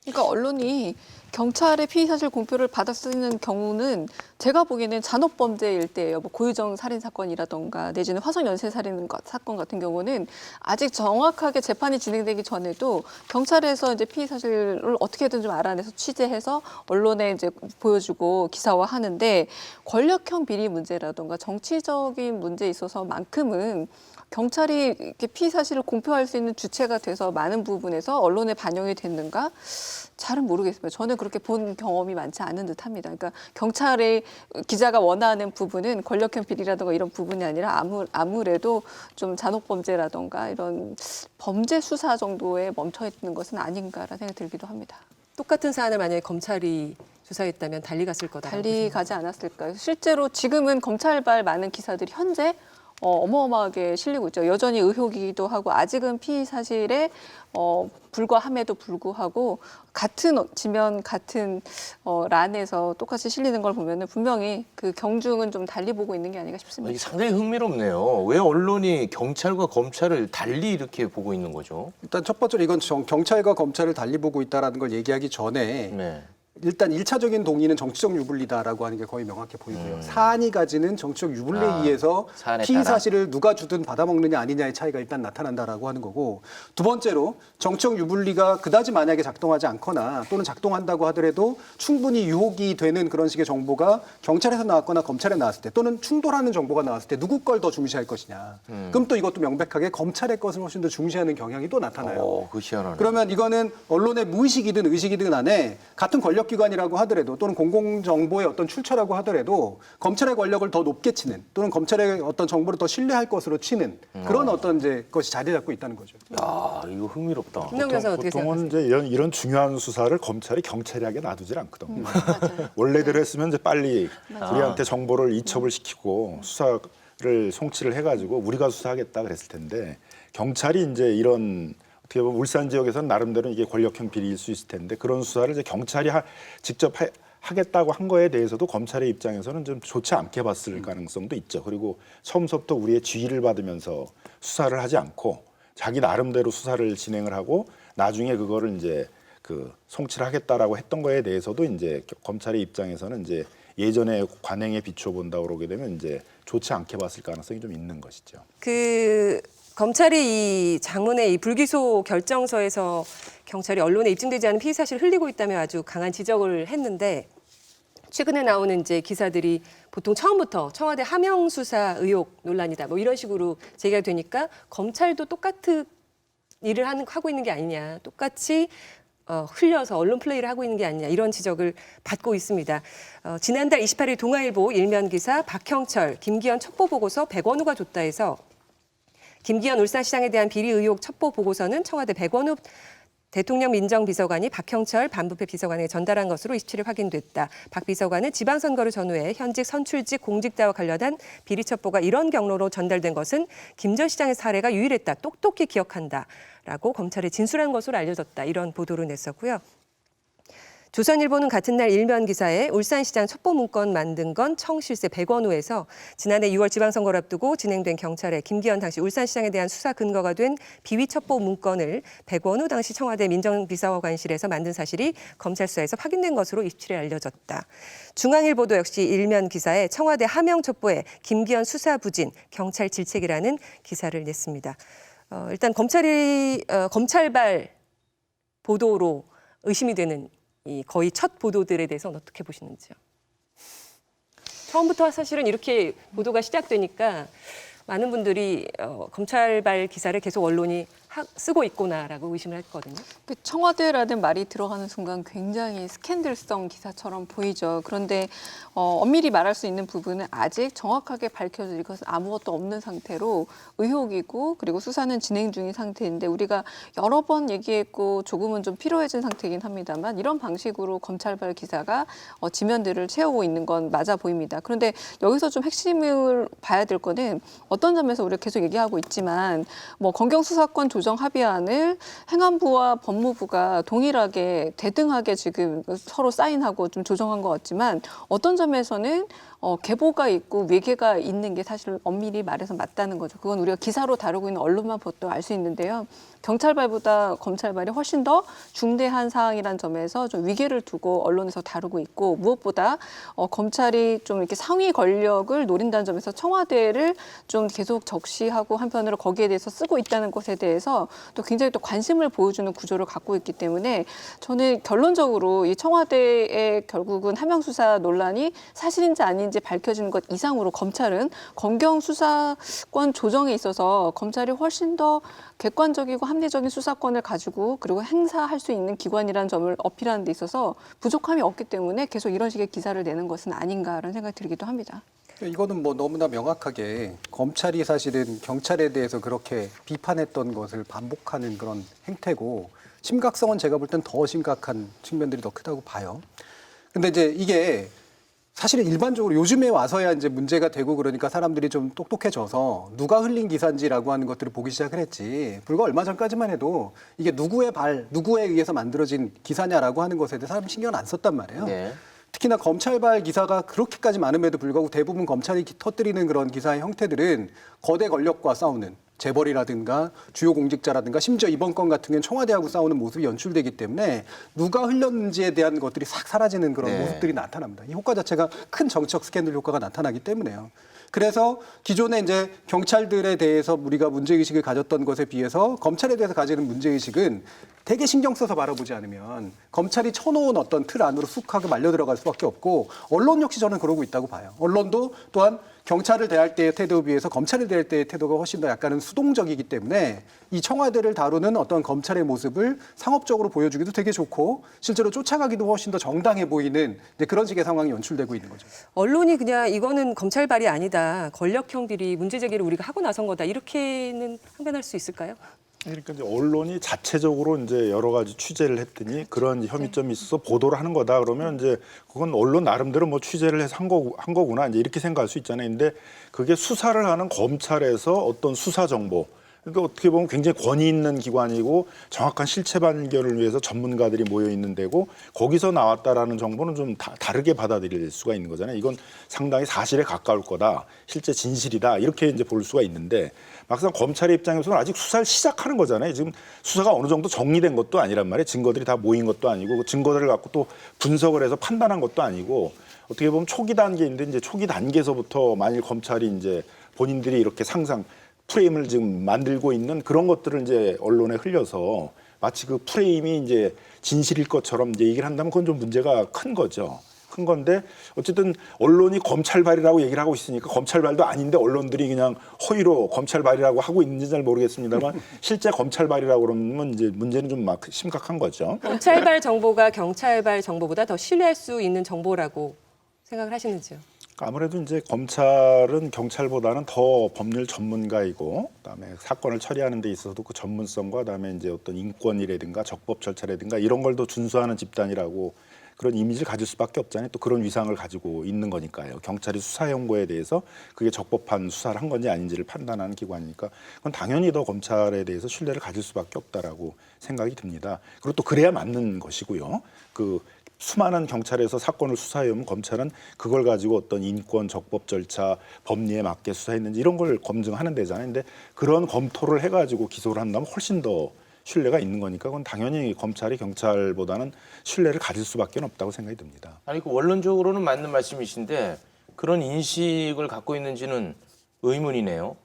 그러니까 언론이 경찰의 피의사실 공표를 받아 쓰는 경우는 제가 보기에는 잔혹범죄일 때예요. 뭐 고유정 살인 사건이라던가 내지는 화성 연쇄 살인 사건 같은 경우는 아직 정확하게 재판이 진행되기 전에도 경찰에서 이제 피의사실을 어떻게든 좀 알아내서 취재해서 언론에 이제 보여주고 기사화하는데 권력형 비리 문제라던가 정치적인 문제에 있어서만큼은 경찰이 이렇게 피의 사실을 공표할 수 있는 주체가 돼서 많은 부분에서 언론에 반영이 됐는가? 잘은 모르겠습니다. 저는 그렇게 본 경험이 많지 않은 듯합니다. 그러니까 경찰의 기자가 원하는 부분은 권력형 비리라든가 이런 부분이 아니라 아무래도 좀 잔혹범죄라든가 이런 범죄 수사 정도에 멈춰 있는 것은 아닌가라는 생각이 들기도 합니다. 똑같은 사안을 만약에 검찰이 수사했다면 달리 갔을 거다. 달리 가지 않았을까요? 실제로 지금은 검찰발 많은 기사들이 현재 어마어마하게 실리고 있죠. 여전히 의혹이기도 하고 아직은 피의 사실에 불과함에도 불구하고 같은 지면 같은 란에서 똑같이 실리는 걸 보면은 분명히 그 경중은 좀 달리 보고 있는 게 아닌가 싶습니다. 이게 상당히 흥미롭네요. 왜 언론이 경찰과 검찰을 달리 이렇게 보고 있는 거죠? 일단 첫 번째로 이건 경찰과 검찰을 달리 보고 있다라는 걸 얘기하기 전에 네. 일단 1차적인 동의는 정치적 유불리다라고 하는 게 거의 명확해 보이고요. 사안이 가지는 정치적 유불리에 의해서 사안에 피의 따라. 사실을 누가 주든 받아먹느냐 아니냐의 차이가 일단 나타난다라고 하는 거고, 두 번째로 정치적 유불리가 그다지 만약에 작동하지 않거나 또는 작동한다고 하더라도 충분히 유혹이 되는 그런 식의 정보가 경찰에서 나왔거나 검찰에 나왔을 때, 또는 충돌하는 정보가 나왔을 때 누구 걸 더 중시할 것이냐. 그럼 또 이것도 명백하게 검찰의 것을 훨씬 더 중시하는 경향이 또 나타나요. 그 희한하네. 그러면 이거는 언론의 무의식이든 의식이든 안에 같은 권력기관이라고 하더라도 또는 공공정보의 어떤 출처라고 하더라도 검찰의 권력을 더 높게 치는 또는 검찰의 어떤 정보를 더 신뢰할 것으로 치는 그런 어떤 이제 것이 자리 잡고 있다는 거죠. 야, 이거 흥미롭다. 김남규 변호사 어떻게 보통은 생각하세요? 이제 이런 중요한 수사를 검찰이 경찰에게 놔두질 않거든요. 원래대로 했으면 이제 빨리 우리한테 정보를 이첩을 시키고 수사를 송치를 해가지고 우리가 수사하겠다 그랬을 텐데, 경찰이 이제 이런 어떻게 보면 울산 지역에서는 나름대로 이게 권력형 비리일 수 있을 텐데 그런 수사를 이제 경찰이 직접 하겠다고 한 거에 대해서도 검찰의 입장에서는 좀 좋지 않게 봤을 가능성도 있죠. 그리고 처음부터 우리의 지휘를 받으면서 수사를 하지 않고 자기 나름대로 수사를 진행을 하고 나중에 그거를 이제 그 송치를 하겠다라고 했던 거에 대해서도 이제 검찰의 입장에서는 이제 예전의 관행에 비춰 본다 그러게 되면 이제 좋지 않게 봤을 가능성이 좀 있는 것이죠. 그 검찰이 이 장문의 이 불기소 결정서에서 경찰이 언론에 입증되지 않은 피의 사실을 흘리고 있다며 아주 강한 지적을 했는데, 최근에 나오는 이제 기사들이 보통 처음부터 청와대 하명 수사 의혹 논란이다 뭐 이런 식으로 제기가 되니까 검찰도 똑같은 일을 하고 있는 게 아니냐, 똑같이 흘려서 언론 플레이를 하고 있는 게 아니냐 이런 지적을 받고 있습니다. 지난달 28일 동아일보 일면 기사 박형철, 김기현 첩보 보고서 백원우가 줬다 해서 김기현 울산시장에 대한 비리 의혹 첩보 보고서는 청와대 백원우 대통령 민정비서관이 박형철 반부패 비서관에게 전달한 것으로 27일 확인됐다. 박 비서관은 지방선거를 전후해 현직 선출직 공직자와 관련한 비리 첩보가 이런 경로로 전달된 것은 김 전 시장의 사례가 유일했다. 똑똑히 기억한다라고 검찰에 진술한 것으로 알려졌다. 이런 보도를 냈었고요. 조선일보는 같은 날 일면 기사에 울산시장 첩보 문건 만든 건 청실세 백원우에서 지난해 6월 지방선거를 앞두고 진행된 경찰의 김기현 당시 울산시장에 대한 수사 근거가 된 비위 첩보 문건을 백원우 당시 청와대 민정비서관실에서 만든 사실이 검찰 수사에서 확인된 것으로 27일 알려졌다. 중앙일보도 역시 일면 기사에 청와대 하명 첩보에 김기현 수사 부진, 경찰 질책이라는 기사를 냈습니다. 일단 검찰발 보도로 의심이 되는 이 거의 첫 보도들에 대해서는 어떻게 보시는지요? 처음부터 사실은 이렇게 보도가 시작되니까 많은 분들이 검찰발 기사를 계속 언론이 쓰고 있구나라고 의심을 했거든요. 그 청와대라는 말이 들어가는 순간 굉장히 스캔들성 기사처럼 보이죠. 그런데 엄밀히 말할 수 있는 부분은 아직 정확하게 밝혀질 것은 아무것도 없는 상태로 의혹이고, 그리고 수사는 진행 중인 상태인데 우리가 여러 번 얘기했고 조금은 좀 피로해진 상태이긴 합니다만 이런 방식으로 검찰발 기사가 지면들을 채우고 있는 건 맞아 보입니다. 그런데 여기서 좀 핵심을 봐야 될 거는 어떤 점에서 우리가 계속 얘기하고 있지만 뭐 검경수사권 조정 합의안을 행안부와 법무부가 동일하게 대등하게 지금 서로 사인하고 좀 조정한 것 같지만 어떤 점에서는 계보가 있고 외계가 있는 게 사실 엄밀히 말해서 맞다는 거죠. 그건 우리가 기사로 다루고 있는 언론만 보도 알 수 있는데요. 경찰발보다 검찰발이 훨씬 더 중대한 사항이라는 점에서 좀 위계를 두고 언론에서 다루고 있고, 무엇보다 검찰이 좀 이렇게 상위 권력을 노린다는 점에서 청와대를 좀 계속 적시하고 한편으로 거기에 대해서 쓰고 있다는 것에 대해서 또 굉장히 또 관심을 보여주는 구조를 갖고 있기 때문에 저는 결론적으로 이 청와대의 결국은 하명 수사 논란이 사실인지 아닌지 밝혀지는 것 이상으로 검찰은 검경 수사권 조정에 있어서 검찰이 훨씬 더 객관적이고 합리적인 수사권을 가지고 그리고 행사할 수 있는 기관이라는 점을 어필하는 데 있어서 부족함이 없기 때문에 계속 이런 식의 기사를 내는 것은 아닌가라는 생각이 들기도 합니다. 이거는 뭐 너무나 명확하게 검찰이 사실은 경찰에 대해서 그렇게 비판했던 것을 반복하는 그런 행태고, 심각성은 제가 볼 땐 더 심각한 측면들이 더 크다고 봐요. 근데 이제 이게 사실은 일반적으로 요즘에 와서야 이제 문제가 되고 그러니까 사람들이 좀 똑똑해져서 누가 흘린 기사인지라고 하는 것들을 보기 시작을 했지. 불과 얼마 전까지만 해도 이게 누구의 발, 누구에 의해서 만들어진 기사냐라고 하는 것에 대해 사람 신경 안 썼단 말이에요. 네. 특히나 검찰발 기사가 그렇게까지 많음에도 불구하고 대부분 검찰이 터뜨리는 그런 기사의 형태들은 거대 권력과 싸우는 재벌이라든가 주요 공직자라든가 심지어 이번 건 같은 경우는 청와대하고 싸우는 모습이 연출되기 때문에 누가 흘렸는지에 대한 것들이 싹 사라지는 그런 네. 모습들이 나타납니다. 이 효과 자체가 큰 정치적 스캔들 효과가 나타나기 때문에요. 그래서 기존에 이제 경찰들에 대해서 우리가 문제의식을 가졌던 것에 비해서 검찰에 대해서 가지는 문제의식은 되게 신경 써서 바라보지 않으면 검찰이 쳐놓은 어떤 틀 안으로 쑥 하고 말려 들어갈 수밖에 없고 언론 역시 저는 그러고 있다고 봐요. 언론도 또한 경찰을 대할 때의 태도에 비해서 검찰을 대할 때의 태도가 훨씬 더 약간은 수동적이기 때문에 이 청와대를 다루는 어떤 검찰의 모습을 상업적으로 보여주기도 되게 좋고 실제로 쫓아가기도 훨씬 더 정당해 보이는 이제 그런 식의 상황이 연출되고 있는 거죠. 언론이 그냥 이거는 검찰발이 아니다. 권력형들이 문제 제기를 우리가 하고 나선 거다. 이렇게는 항변할 수 있을까요? 그러니까 이제 언론이 자체적으로 이제 여러 가지 취재를 했더니 그런 혐의점이 있어서 보도를 하는 거다 그러면 이제 그건 언론 나름대로 뭐 취재를 해서 한 거구나 이제 이렇게 생각할 수 있잖아요. 근데 그게 수사를 하는 검찰에서 어떤 수사 정보 그러니까 어떻게 보면 굉장히 권위 있는 기관이고 정확한 실체 판결을 위해서 전문가들이 모여 있는 데고 거기서 나왔다라는 정보는 좀 다르게 받아들일 수가 있는 거잖아요. 이건 상당히 사실에 가까울 거다, 실제 진실이다 이렇게 이제 볼 수가 있는데 막상 검찰의 입장에서는 아직 수사를 시작하는 거잖아요. 지금 수사가 어느 정도 정리된 것도 아니란 말이에요. 증거들이 다 모인 것도 아니고 그 증거들을 갖고 또 분석을 해서 판단한 것도 아니고 어떻게 보면 초기 단계인데 이제 초기 단계에서부터 만일 검찰이 이제 본인들이 이렇게 상상 프레임을 지금 만들고 있는 그런 것들을 이제 언론에 흘려서 마치 그 프레임이 이제 진실일 것처럼 이제 얘기를 한다면 그건 좀 문제가 큰 거죠. 큰 건데 어쨌든 언론이 검찰발이라고 얘기를 하고 있으니까 검찰발도 아닌데 언론들이 그냥 허위로 검찰발이라고 하고 있는지 잘 모르겠습니다만 실제 검찰발이라고 그러면 이제 문제는 좀 막 심각한 거죠. 검찰발 정보가 경찰발 정보보다 더 신뢰할 수 있는 정보라고 생각을 하시는지요? 아무래도 이제 검찰은 경찰보다는 더 법률 전문가이고, 그다음에 사건을 처리하는 데 있어서도 그 전문성과 그다음에 이제 어떤 인권이라든가 적법 절차라든가 이런 걸 더 준수하는 집단이라고 그런 이미지를 가질 수밖에 없잖아요. 또 그런 위상을 가지고 있는 거니까요. 경찰이 수사 연구에 대해서 그게 적법한 수사를 한 건지 아닌지를 판단하는 기관이니까 그건 당연히 더 검찰에 대해서 신뢰를 가질 수밖에 없다라고 생각이 듭니다. 그리고 또 그래야 맞는 것이고요. 그 수많은 경찰에서 사건을 수사해오면 검찰은 그걸 가지고 어떤 인권, 적법 절차, 법리에 맞게 수사했는지 이런 걸 검증하는 데잖아요. 근데 그런 검토를 해가지고 기소를 한다면 훨씬 더 신뢰가 있는 거니까 그건 당연히 검찰이 경찰보다는 신뢰를 가질 수밖에 없다고 생각이 듭니다. 아니 그 원론적으로는 맞는 말씀이신데 그런 인식을 갖고 있는지는 의문이네요.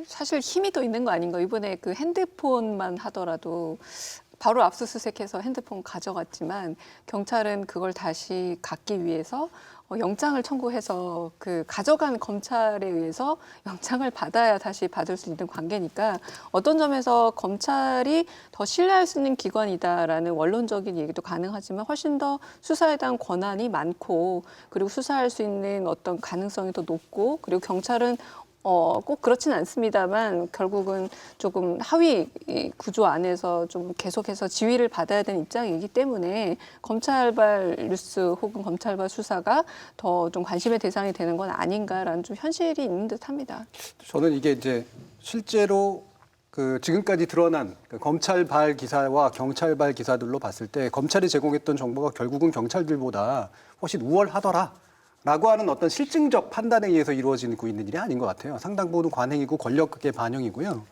사실 힘이 더 있는 거 아닌가. 이번에 그 핸드폰만 하더라도 바로 압수수색해서 핸드폰 가져갔지만 경찰은 그걸 다시 갖기 위해서 영장을 청구해서 그 가져간 검찰에 의해서 영장을 받아야 다시 받을 수 있는 관계니까 어떤 점에서 검찰이 더 신뢰할 수 있는 기관이다라는 원론적인 얘기도 가능하지만 훨씬 더 수사에 대한 권한이 많고 그리고 수사할 수 있는 어떤 가능성이 더 높고 그리고 경찰은 꼭 그렇지는 않습니다만 결국은 조금 하위 구조 안에서 좀 계속해서 지휘를 받아야 되는 입장이기 때문에 검찰발 뉴스 혹은 검찰발 수사가 더 좀 관심의 대상이 되는 건 아닌가라는 좀 현실이 있는 듯합니다. 저는 이게 이제 실제로 그 지금까지 드러난 그 검찰발 기사와 경찰발 기사들로 봤을 때 검찰이 제공했던 정보가 결국은 경찰들보다 훨씬 우월하더라. 라고 하는 어떤 실증적 판단에 의해서 이루어지고 있는 일이 아닌 것 같아요. 상당 부분은 관행이고 권력의 반영이고요.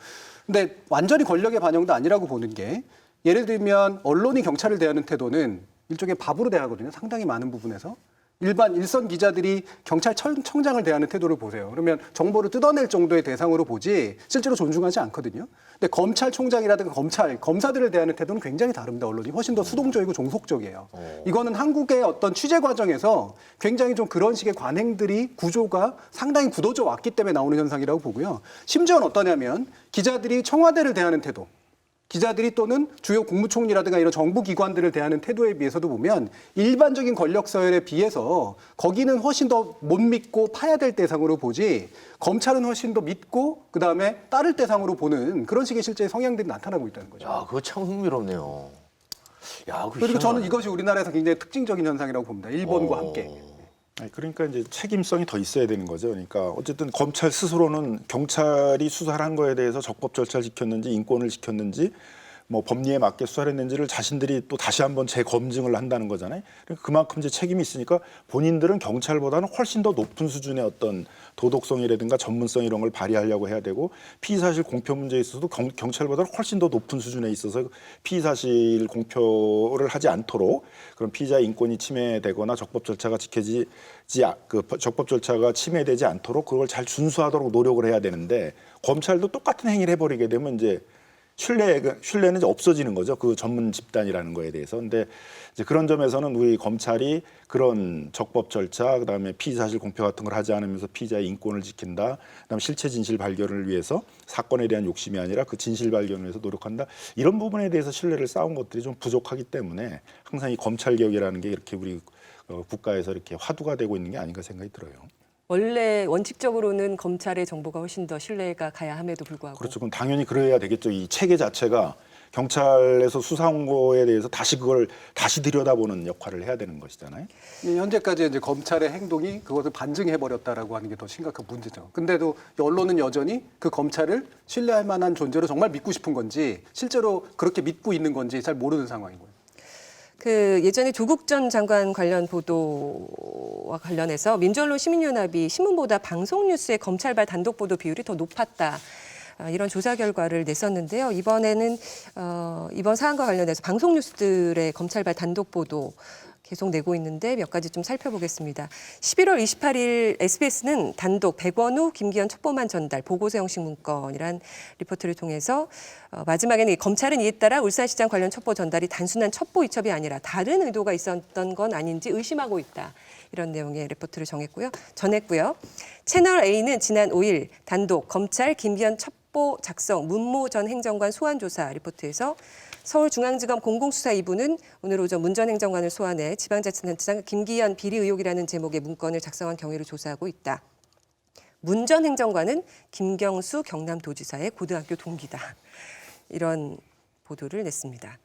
근데 완전히 권력의 반영도 아니라고 보는 게 예를 들면 언론이 경찰을 대하는 태도는 일종의 밥으로 대하거든요. 상당히 많은 부분에서. 일선 기자들이 경찰청장을 대하는 태도를 보세요. 그러면 정보를 뜯어낼 정도의 대상으로 보지 실제로 존중하지 않거든요. 근데 검찰총장이라든가 검사들을 대하는 태도는 굉장히 다릅니다. 언론이 훨씬 더 수동적이고 종속적이에요. 이거는 한국의 어떤 취재 과정에서 굉장히 좀 그런 식의 관행들이 구조가 상당히 굳어져 왔기 때문에 나오는 현상이라고 보고요. 심지어는 어떠냐면 기자들이 청와대를 대하는 태도, 기자들이 또는 주요 국무총리라든가 이런 정부기관들을 대하는 태도에 비해서도 보면 일반적인 권력 서열에 비해서 거기는 훨씬 더 못 믿고 파야 될 대상으로 보지 검찰은 훨씬 더 믿고 그다음에 따를 대상으로 보는 그런 식의 실제 성향들이 나타나고 있다는 거죠. 야, 그거 참 흥미롭네요. 야, 그거 그리고 저는 희한하네. 이것이 우리나라에서 굉장히 특징적인 현상이라고 봅니다. 일본과 함께. 그러니까 이제 책임성이 더 있어야 되는 거죠. 그러니까 어쨌든 검찰 스스로는 경찰이 수사를 한 거에 대해서 적법 절차를 지켰는지 인권을 지켰는지 뭐 법리에 맞게 수사를 했는지를 자신들이 또 다시 한번 재검증을 한다는 거잖아요. 그러니까 그만큼 이제 책임이 있으니까 본인들은 경찰보다는 훨씬 더 높은 수준의 어떤 도덕성이라든가 전문성 이런 걸 발휘하려고 해야 되고 피의사실 공표 문제에 있어서도 경찰보다는 훨씬 더 높은 수준에 있어서 피의사실 공표를 하지 않도록 그런 피의자의 인권이 침해되거나 적법 절차가 적법 절차가 침해되지 않도록 그걸 잘 준수하도록 노력을 해야 되는데 검찰도 똑같은 행위를 해버리게 되면 이제 신뢰는 이제 없어지는 거죠. 그 전문 집단이라는 거에 대해서. 근데 이제 그런 점에서는 우리 검찰이 그런 적법 절차, 그다음에 피의사실 공표 같은 걸 하지 않으면서 피의자의 인권을 지킨다. 그다음에 실체 진실 발견을 위해서 사건에 대한 욕심이 아니라 그 진실 발견을 위해서 노력한다. 이런 부분에 대해서 신뢰를 쌓은 것들이 좀 부족하기 때문에 항상 이 검찰 개혁이라는 게 이렇게 우리 국가에서 이렇게 화두가 되고 있는 게 아닌가 생각이 들어요. 원래 원칙적으로는 검찰의 정보가 훨씬 더 신뢰가 가야 함에도 불구하고. 그렇죠. 그럼 당연히 그래야 되겠죠. 이 체계 자체가 경찰에서 수사한 거에 대해서 다시 그걸 다시 들여다보는 역할을 해야 되는 것이잖아요. 현재까지 이제 검찰의 행동이 그것을 반증해 버렸다라고 하는 게 더 심각한 문제죠. 근데도 언론은 여전히 그 검찰을 신뢰할 만한 존재로 정말 믿고 싶은 건지 실제로 그렇게 믿고 있는 건지 잘 모르는 상황인 거예요. 그 예전에 조국 전 장관 관련 보도와 관련해서 민주언론 시민연합이 신문보다 방송 뉴스의 검찰발 단독 보도 비율이 더 높았다. 이런 조사 결과를 냈었는데요. 이번에는 이번 사안과 관련해서 방송 뉴스들의 검찰발 단독 보도 계속 내고 있는데 몇 가지 좀 살펴보겠습니다. 11월 28일 SBS는 단독 백원우, 김기현 첩보만 전달, 보고서 형식 문건이란 리포트를 통해서 마지막에는 검찰은 이에 따라 울산시장 관련 첩보 전달이 단순한 첩보 이첩이 아니라 다른 의도가 있었던 건 아닌지 의심하고 있다. 이런 내용의 리포트를 전했고요. 채널 A는 지난 5일 단독 검찰 김기현 첩보 작성 문모 전 행정관 소환 조사 리포트에서 서울중앙지검 공공수사 2부는 오늘 오전 문 전 행정관을 소환해 지방자치단체장 김기현 비리 의혹이라는 제목의 문건을 작성한 경위를 조사하고 있다. 문 전 행정관은 김경수 경남도지사의 고등학교 동기다. 이런 보도를 냈습니다.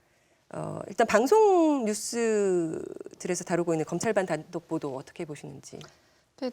일단 방송 뉴스들에서 다루고 있는 검찰반 단독 보도 어떻게 보시는지.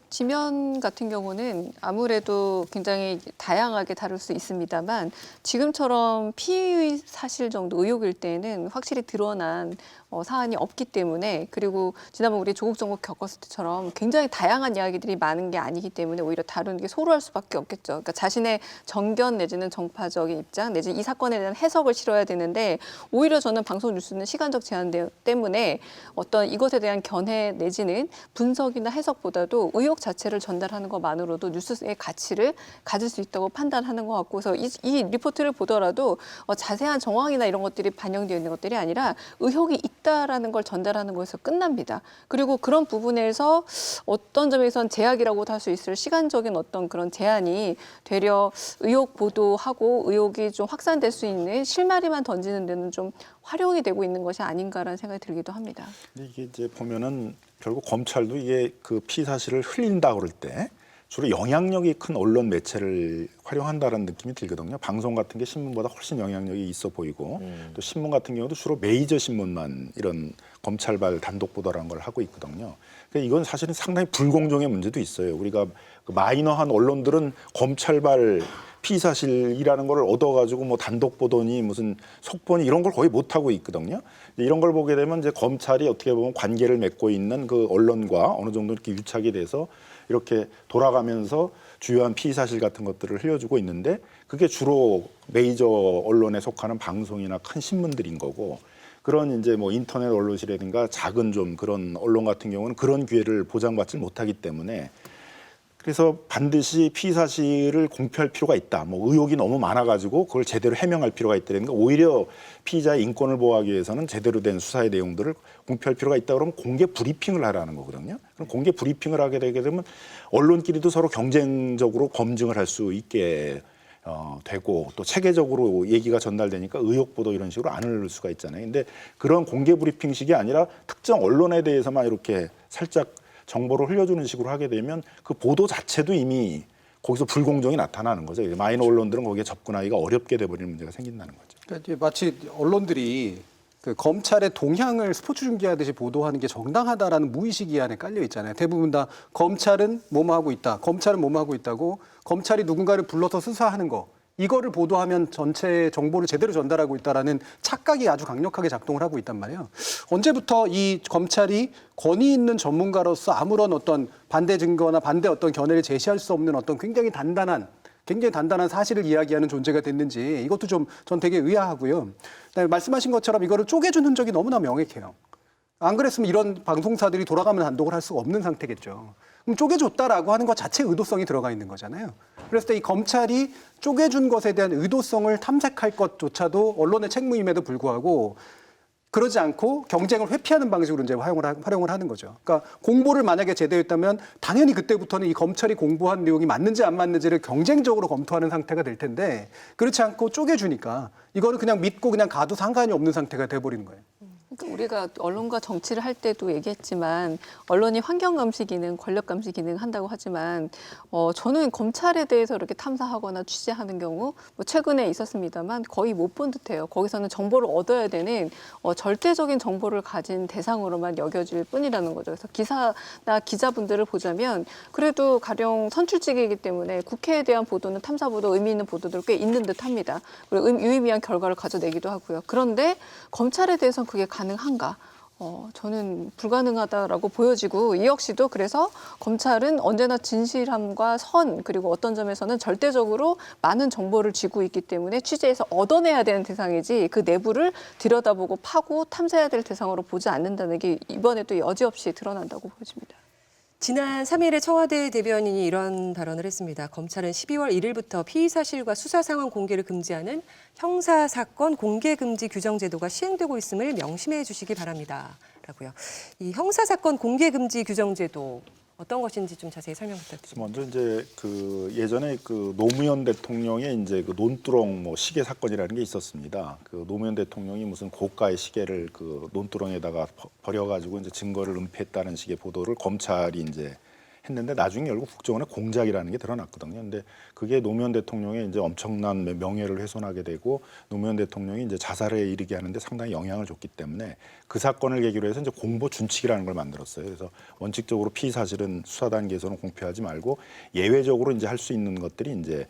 지면 같은 경우는 아무래도 굉장히 다양하게 다룰 수 있습니다만 지금처럼 피의 사실 정도 의혹일 때는 확실히 드러난 사안이 없기 때문에 그리고 지난번 우리 조국 정국 겪었을 때처럼 굉장히 다양한 이야기들이 많은 게 아니기 때문에 오히려 다루는 게 소홀할 수밖에 없겠죠. 그러니까 자신의 정견 내지는 정파적인 입장 내지는 이 사건에 대한 해석을 실어야 되는데 오히려 저는 방송 뉴스는 시간적 제한 때문에 어떤 이것에 대한 견해 내지는 분석이나 해석보다도 의혹 자체를 전달하는 것만으로도 뉴스의 가치를 가질 수 있다고 판단하는 것 같고 그래서 이 리포트를 보더라도 자세한 정황이나 이런 것들이 반영되어 있는 것들이 아니라 의혹이 있다라는 걸 전달하는 것에서 끝납니다. 그리고 그런 부분에서 어떤 점에선 제약이라고도 할 수 있을 시간적인 어떤 그런 제한이 되려 의혹 보도하고 의혹이 좀 확산될 수 있는 실마리만 던지는 데는 좀 활용이 되고 있는 것이 아닌가라는 생각이 들기도 합니다. 이게 이제 보면은 결국 검찰도 이게 그 피의 사실을 흘린다 그럴 때 주로 영향력이 큰 언론 매체를 활용한다라는 느낌이 들거든요. 방송 같은 게 신문보다 훨씬 영향력이 있어 보이고 또 신문 같은 경우도 주로 메이저 신문만 이런 검찰발 단독 보도라는 걸 하고 있거든요. 그러니까 이건 사실은 상당히 불공정의 문제도 있어요. 우리가 그 마이너한 언론들은 검찰발 피의 사실이라는 걸 얻어가지고 뭐 단독 보도니 무슨 속보니 이런 걸 거의 못 하고 있거든요. 이런 걸 보게 되면 이제 검찰이 어떻게 보면 관계를 맺고 있는 그 언론과 어느 정도 이렇게 유착이 돼서 이렇게 돌아가면서 주요한 피의 사실 같은 것들을 흘려주고 있는데 그게 주로 메이저 언론에 속하는 방송이나 큰 신문들인 거고 그런 이제 뭐 인터넷 언론이라든가 작은 좀 그런 언론 같은 경우는 그런 기회를 보장받지 못하기 때문에 그래서 반드시 피의 사실을 공표할 필요가 있다. 뭐 의혹이 너무 많아가지고 그걸 제대로 해명할 필요가 있다는 거. 오히려 피의자의 인권을 보호하기 위해서는 제대로 된 수사의 내용들을 공표할 필요가 있다. 그러면 공개 브리핑을 하라는 거거든요. 그럼 공개 브리핑을 하게 되게 되면 언론끼리도 서로 경쟁적으로 검증을 할 수 있게 되고 또 체계적으로 얘기가 전달되니까 의혹 보도 이런 식으로 안 흘릴 수가 있잖아요. 근데 그런 공개 브리핑식이 아니라 특정 언론에 대해서만 이렇게 살짝 정보를 흘려주는 식으로 하게 되면 그 보도 자체도 이미 거기서 불공정이 나타나는 거죠. 마이너 언론들은 거기에 접근하기가 어렵게 돼버리는 문제가 생긴다는 거죠. 그러니까 이제 마치 언론들이 그 검찰의 동향을 스포츠 중계하듯이 보도하는 게 정당하다라는 무의식이 안에 깔려 있잖아요. 대부분 다 검찰은 뭐뭐 하고 있다. 검찰은 뭐뭐 하고 있다고 검찰이 누군가를 불러서 수사하는 거. 이거를 보도하면 전체 정보를 제대로 전달하고 있다라는 착각이 아주 강력하게 작동을 하고 있단 말이에요. 언제부터 이 검찰이 권위 있는 전문가로서 아무런 어떤 반대 증거나 반대 어떤 견해를 제시할 수 없는 어떤 굉장히 단단한 사실을 이야기하는 존재가 됐는지 이것도 좀 전 되게 의아하고요. 그다음에 말씀하신 것처럼 이거를 쪼개준 흔적이 너무나 명확해요. 안 그랬으면 이런 방송사들이 돌아가면 단독을 할 수가 없는 상태겠죠. 그럼 쪼개줬다라고 하는 것 자체에 의도성이 들어가 있는 거잖아요. 그랬을 때 이 검찰이 쪼개준 것에 대한 의도성을 탐색할 것조차도 언론의 책무임에도 불구하고 그러지 않고 경쟁을 회피하는 방식으로 이제 활용을 하는 거죠. 그러니까 공보를 만약에 제대로 했다면 당연히 그때부터는 이 검찰이 공보한 내용이 맞는지 안 맞는지를 경쟁적으로 검토하는 상태가 될 텐데 그렇지 않고 쪼개주니까 이거는 그냥 믿고 그냥 가도 상관이 없는 상태가 돼버리는 거예요. 그러니까 우리가 언론과 정치를 할 때도 얘기했지만 언론이 환경 감시 기능, 권력 감시 기능 한다고 하지만 저는 검찰에 대해서 이렇게 탐사하거나 취재하는 경우 뭐 최근에 있었습니다만 거의 못 본 듯해요. 거기서는 정보를 얻어야 되는 절대적인 정보를 가진 대상으로만 여겨질 뿐이라는 거죠. 그래서 기사나 기자분들을 보자면 그래도 가령 선출직이기 때문에 국회에 대한 보도는 탐사 보도, 의미 있는 보도들 꽤 있는 듯합니다. 그리고 유의미한 결과를 가져내기도 하고요. 그런데 검찰에 대해서는 그게 가능한가? 저는 불가능하다라고 보여지고 이 역시도 그래서 검찰은 언제나 진실함과 선 그리고 어떤 점에서는 절대적으로 많은 정보를 쥐고 있기 때문에 취재해서 얻어내야 되는 대상이지 그 내부를 들여다보고 파고 탐사해야 될 대상으로 보지 않는다는 게 이번에도 여지없이 드러난다고 보여집니다. 지난 3일에 청와대 대변인이 이런 발언을 했습니다. 검찰은 12월 1일부터 피의 사실과 수사 상황 공개를 금지하는 형사 사건 공개 금지 규정 제도가 시행되고 있음을 명심해 주시기 바랍니다. 라고요. 이 형사 사건 공개 금지 규정 제도 어떤 것인지 좀 자세히 설명 부탁드립니다. 먼저 이제 그 예전에 그 노무현 대통령의 이제 그 논두렁 뭐 시계 사건이라는 게 있었습니다. 그 노무현 대통령이 무슨 고가의 시계를 그 논두렁에다가 버려가지고 이제 증거를 은폐했다는 식의 보도를 검찰이 이제 했는데 나중에 결국 국정원의 공작이라는 게 드러났거든요. 근데 그게 노무현 대통령의 이제 엄청난 명예를 훼손하게 되고 노무현 대통령이 이제 자살에 이르게 하는데 상당히 영향을 줬기 때문에 그 사건을 계기로 해서 이제 공보 준칙이라는 걸 만들었어요. 그래서 원칙적으로 피의 사실은 수사 단계에서는 공표하지 말고 예외적으로 이제 할 수 있는 것들이 이제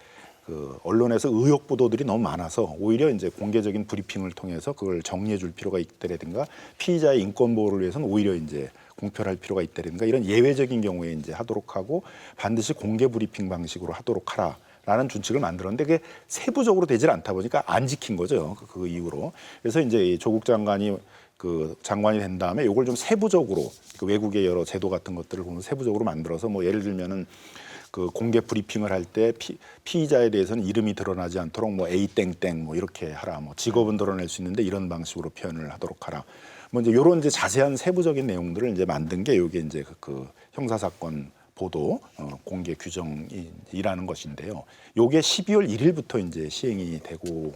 그 언론에서 의혹 보도들이 너무 많아서 오히려 이제 공개적인 브리핑을 통해서 그걸 정리해 줄 필요가 있다라든가 피의자의 인권 보호를 위해서는 오히려 이제 공표를 할 필요가 있다든가 이런 예외적인 경우에 이제 하도록 하고 반드시 공개 브리핑 방식으로 하도록 하라라는 준칙을 만들었는데 그게 세부적으로 되질 않다 보니까 안 지킨 거죠. 그 이후로. 그래서 이제 조국 장관이 그 장관이 된 다음에 이걸 좀 세부적으로 그 외국의 여러 제도 같은 것들을 보면서 세부적으로 만들어서 뭐 예를 들면은 그 공개 브리핑을 할 때 피의자에 대해서는 이름이 드러나지 않도록 뭐 A 땡땡 뭐 이렇게 하라. 뭐 직업은 드러낼 수 있는데 이런 방식으로 표현을 하도록 하라. 뭐 이제 이런 이제 자세한 세부적인 내용들을 이제 만든 게 이게 이제 그 형사 사건 보도 공개 규정이라는 것인데요. 요게 12월 1일부터 이제 시행이 되고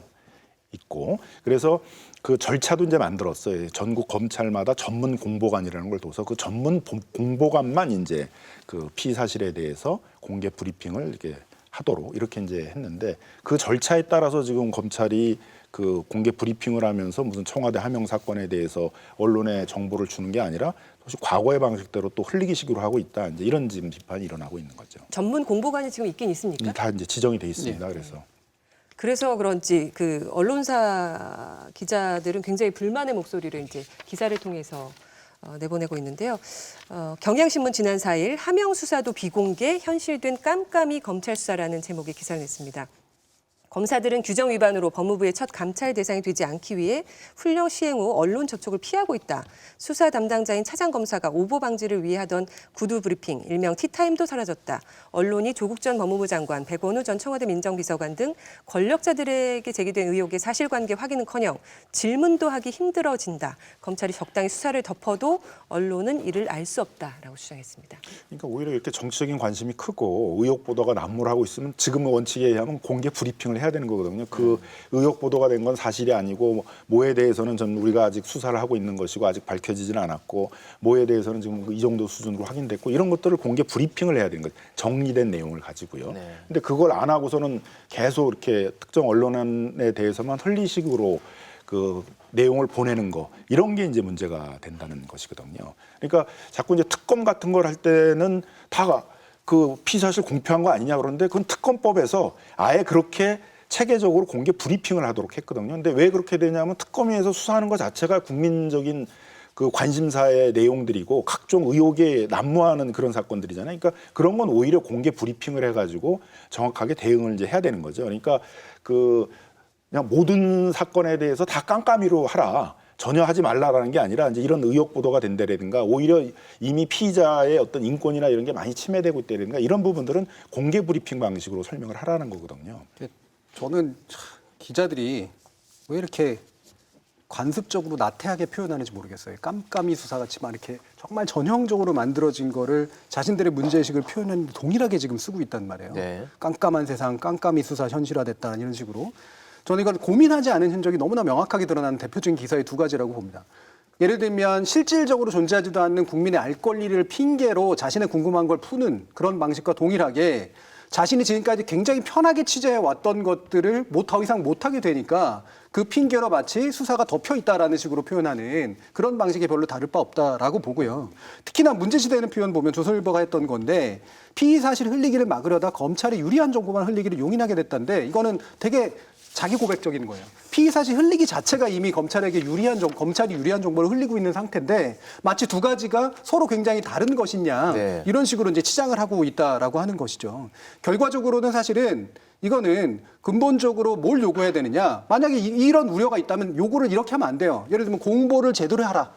있고 그래서 그 절차도 이제 만들었어요. 전국 검찰마다 전문 공보관이라는 걸 둬서 그 전문 공보관만 이제 그 피의 사실에 대해서 공개 브리핑을 이렇게 하도록 이렇게 이제 했는데 그 절차에 따라서 지금 검찰이 그 공개 브리핑을 하면서 무슨 청와대 하명 사건에 대해서 언론에 정보를 주는 게 아니라 과거의 방식대로 또 흘리기식으로 하고 있다. 이제 이런 지금 비판이 일어나고 있는 거죠. 전문 공보관이 지금 있긴 있습니까? 다 이제 지정이 돼 있습니다. 네. 그래서 그런지 그 언론사 기자들은 굉장히 불만의 목소리를 이제 기사를 통해서 내보내고 있는데요. 경향신문 지난 4일 하명 수사도 비공개 현실된 깜깜이 검찰 수사라는 제목의 기사를 냈습니다. 검사들은 규정 위반으로 법무부의 첫 감찰 대상이 되지 않기 위해 훈령 시행 후 언론 접촉을 피하고 있다. 수사 담당자인 차장검사가 오보 방지를 위해 하던 구두 브리핑, 일명 티타임도 사라졌다. 언론이 조국 전 법무부 장관, 백원우 전 청와대 민정비서관 등 권력자들에게 제기된 의혹의 사실관계 확인은커녕 질문도 하기 힘들어진다. 검찰이 적당히 수사를 덮어도 언론은 이를 알 수 없다라고 주장했습니다. 그러니까 오히려 이렇게 정치적인 관심이 크고 의혹 보도가 난무하고 있으면 지금 원칙에 의하면 공개 브리핑을 해야 되는 거거든요. 그 의혹 보도가 된 건 사실이 아니고 뭐에 대해서는 전 우리가 아직 수사를 하고 있는 것이고 아직 밝혀지지는 않았고 뭐에 대해서는 지금 이 정도 수준으로 확인됐고 이런 것들을 공개 브리핑을 해야 되는 거죠. 정리된 내용을 가지고요. 네. 근데 그걸 안 하고서는 계속 이렇게 특정 언론에 대해서만 흘리식으로 그 내용을 보내는 거 이런 게 이제 문제가 된다는 것이거든요. 그러니까 자꾸 이제 특검 같은 걸 할 때는 다 그 피의사실 공표한 거 아니냐 그러는데 그건 특검법에서 아예 그렇게 체계적으로 공개 브리핑을 하도록 했거든요. 근데 왜 그렇게 되냐면 특검위에서 수사하는 것 자체가 국민적인 그 관심사의 내용들이고 각종 의혹에 난무하는 그런 사건들이잖아요. 그러니까 그런 건 오히려 공개 브리핑을 해가지고 정확하게 대응을 이제 해야 되는 거죠. 그러니까 그 그냥 모든 사건에 대해서 다 깜깜이로 하라. 전혀 하지 말라라는 게 아니라 이제 이런 의혹 보도가 된다든가 오히려 이미 피의자의 어떤 인권이나 이런 게 많이 침해되고 있다든가 이런 부분들은 공개 브리핑 방식으로 설명을 하라는 거거든요. 저는 참 기자들이 왜 이렇게 관습적으로 나태하게 표현하는지 모르겠어요. 깜깜이 수사같이 막 이렇게 정말 전형적으로 만들어진 거를 자신들의 문제의식을 표현하는데 동일하게 지금 쓰고 있단 말이에요. 네. 깜깜한 세상, 깜깜이 수사 현실화됐다 이런 식으로. 저는 이걸 고민하지 않은 흔적이 너무나 명확하게 드러나는 대표적인 기사의 두 가지라고 봅니다. 예를 들면 실질적으로 존재하지도 않는 국민의 알 권리를 핑계로 자신의 궁금한 걸 푸는 그런 방식과 동일하게 자신이 지금까지 굉장히 편하게 취재해 왔던 것들을 더 이상 못하게 되니까 그 핑계로 마치 수사가 덮여 있다라는 식으로 표현하는 그런 방식이 별로 다를 바 없다라고 보고요. 특히나 문제시되는 표현 보면 조선일보가 했던 건데 피의 사실 흘리기를 막으려다 검찰이 유리한 정보만 흘리기를 용인하게 됐다는데 이거는 되게 자기 고백적인 거예요. 피의 사실 흘리기 자체가 이미 검찰이 유리한 정보를 흘리고 있는 상태인데 마치 두 가지가 서로 굉장히 다른 것이냐 네. 이런 식으로 이제 치장을 하고 있다라고 하는 것이죠. 결과적으로는 사실은 이거는 근본적으로 뭘 요구해야 되느냐. 만약에 이런 우려가 있다면 요구를 이렇게 하면 안 돼요. 예를 들면 공보를 제대로 하라.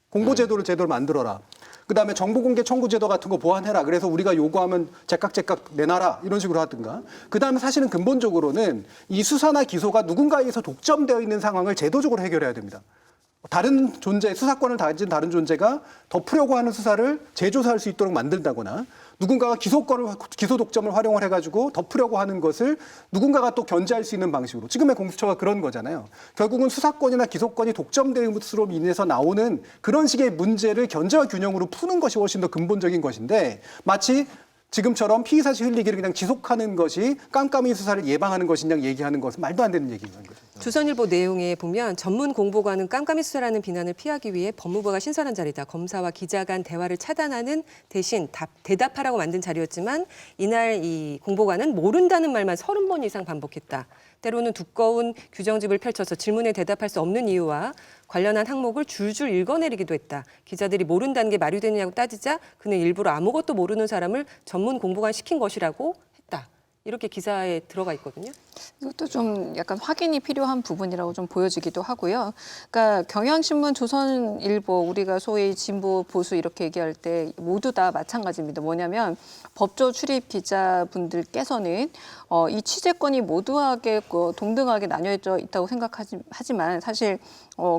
공보 제도를 제대로 만들어라. 그다음에 정보공개 청구 제도 같은 거 보완해라. 그래서 우리가 요구하면 제깍 내놔라. 이런 식으로 하든가. 그다음에 사실은 근본적으로는 이 수사나 기소가 누군가에 의해서 독점되어 있는 상황을 제도적으로 해결해야 됩니다. 다른 존재, 수사권을 가진 다른 존재가 덮으려고 하는 수사를 재조사할 수 있도록 만든다거나 누군가가 기소 독점을 활용을 해가지고 덮으려고 하는 것을 누군가가 또 견제할 수 있는 방식으로 지금의 공수처가 그런 거잖아요. 결국은 수사권이나 기소권이 독점됨으로 인해서 나오는 그런 식의 문제를 견제와 균형으로 푸는 것이 훨씬 더 근본적인 것인데 마치 지금처럼 피의사실 흘리기를 그냥 지속하는 것이 깜깜이 수사를 예방하는 것이냐 얘기하는 것은 말도 안 되는 얘기인 거죠. 조선일보 내용에 보면 전문 공보관은 깜깜이 수사라는 비난을 피하기 위해 법무부가 신설한 자리다. 검사와 기자 간 대화를 차단하는 대신 대답하라고 만든 자리였지만 이날 이 공보관은 모른다는 말만 30번 이상 반복했다. 때로는 두꺼운 규정집을 펼쳐서 질문에 대답할 수 없는 이유와 관련한 항목을 줄줄 읽어내리기도 했다. 기자들이 모른다는 게 말이 되느냐고 따지자 그는 일부러 아무것도 모르는 사람을 전문 공보관 시킨 것이라고 했다. 이렇게 기사에 들어가 있거든요. 이것도 좀 약간 확인이 필요한 부분이라고 좀 보여지기도 하고요. 그러니까 경향신문, 조선일보, 우리가 소위 진보, 보수 이렇게 얘기할 때 모두 다 마찬가지입니다. 뭐냐면 법조 출입 기자분들께서는 이 취재권이 모두하게 동등하게 나뉘어져 있다고 생각하지만 사실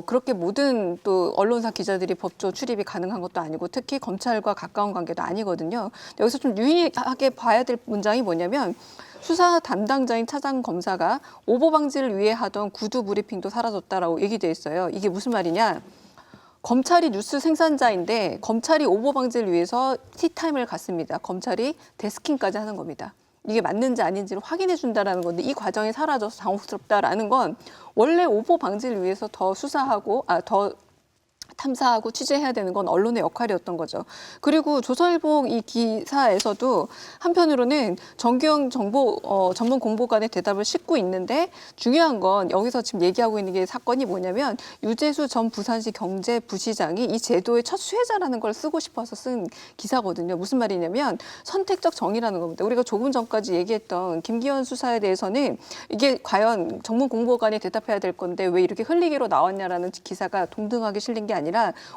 그렇게 모든 또 언론사 기자들이 법조 출입이 가능한 것도 아니고 특히 검찰과 가까운 관계도 아니거든요. 여기서 좀 유의하게 봐야 될 문장이 뭐냐면 수사 담당자인 차장 검사가 오보 방지를 위해 하던 구두 브리핑도 사라졌다라고 얘기돼 있어요. 이게 무슨 말이냐? 검찰이 뉴스 생산자인데 검찰이 오보 방지를 위해서 티타임을 갖습니다. 검찰이 데스킹까지 하는 겁니다. 이게 맞는지 아닌지를 확인해 준다라는 건데 이 과정이 사라져서 당혹스럽다라는 건 원래 오보 방지를 위해서 더 탐사하고 취재해야 되는 건 언론의 역할이었던 거죠. 그리고 조선일보 이 기사에서도 한편으로는 정규영 전문 공보관의 대답을 싣고 있는데 중요한 건 여기서 지금 얘기하고 있는 게 사건이 뭐냐면 유재수 전 부산시 경제부시장이 이 제도의 첫 수혜자라는 걸 쓰고 싶어서 쓴 기사거든요. 무슨 말이냐면 선택적 정의라는 겁니다. 우리가 조금 전까지 얘기했던 김기현 수사에 대해서는 이게 과연 전문 공보관이 대답해야 될 건데 왜 이렇게 흘리기로 나왔냐라는 기사가 동등하게 실린 게 아니라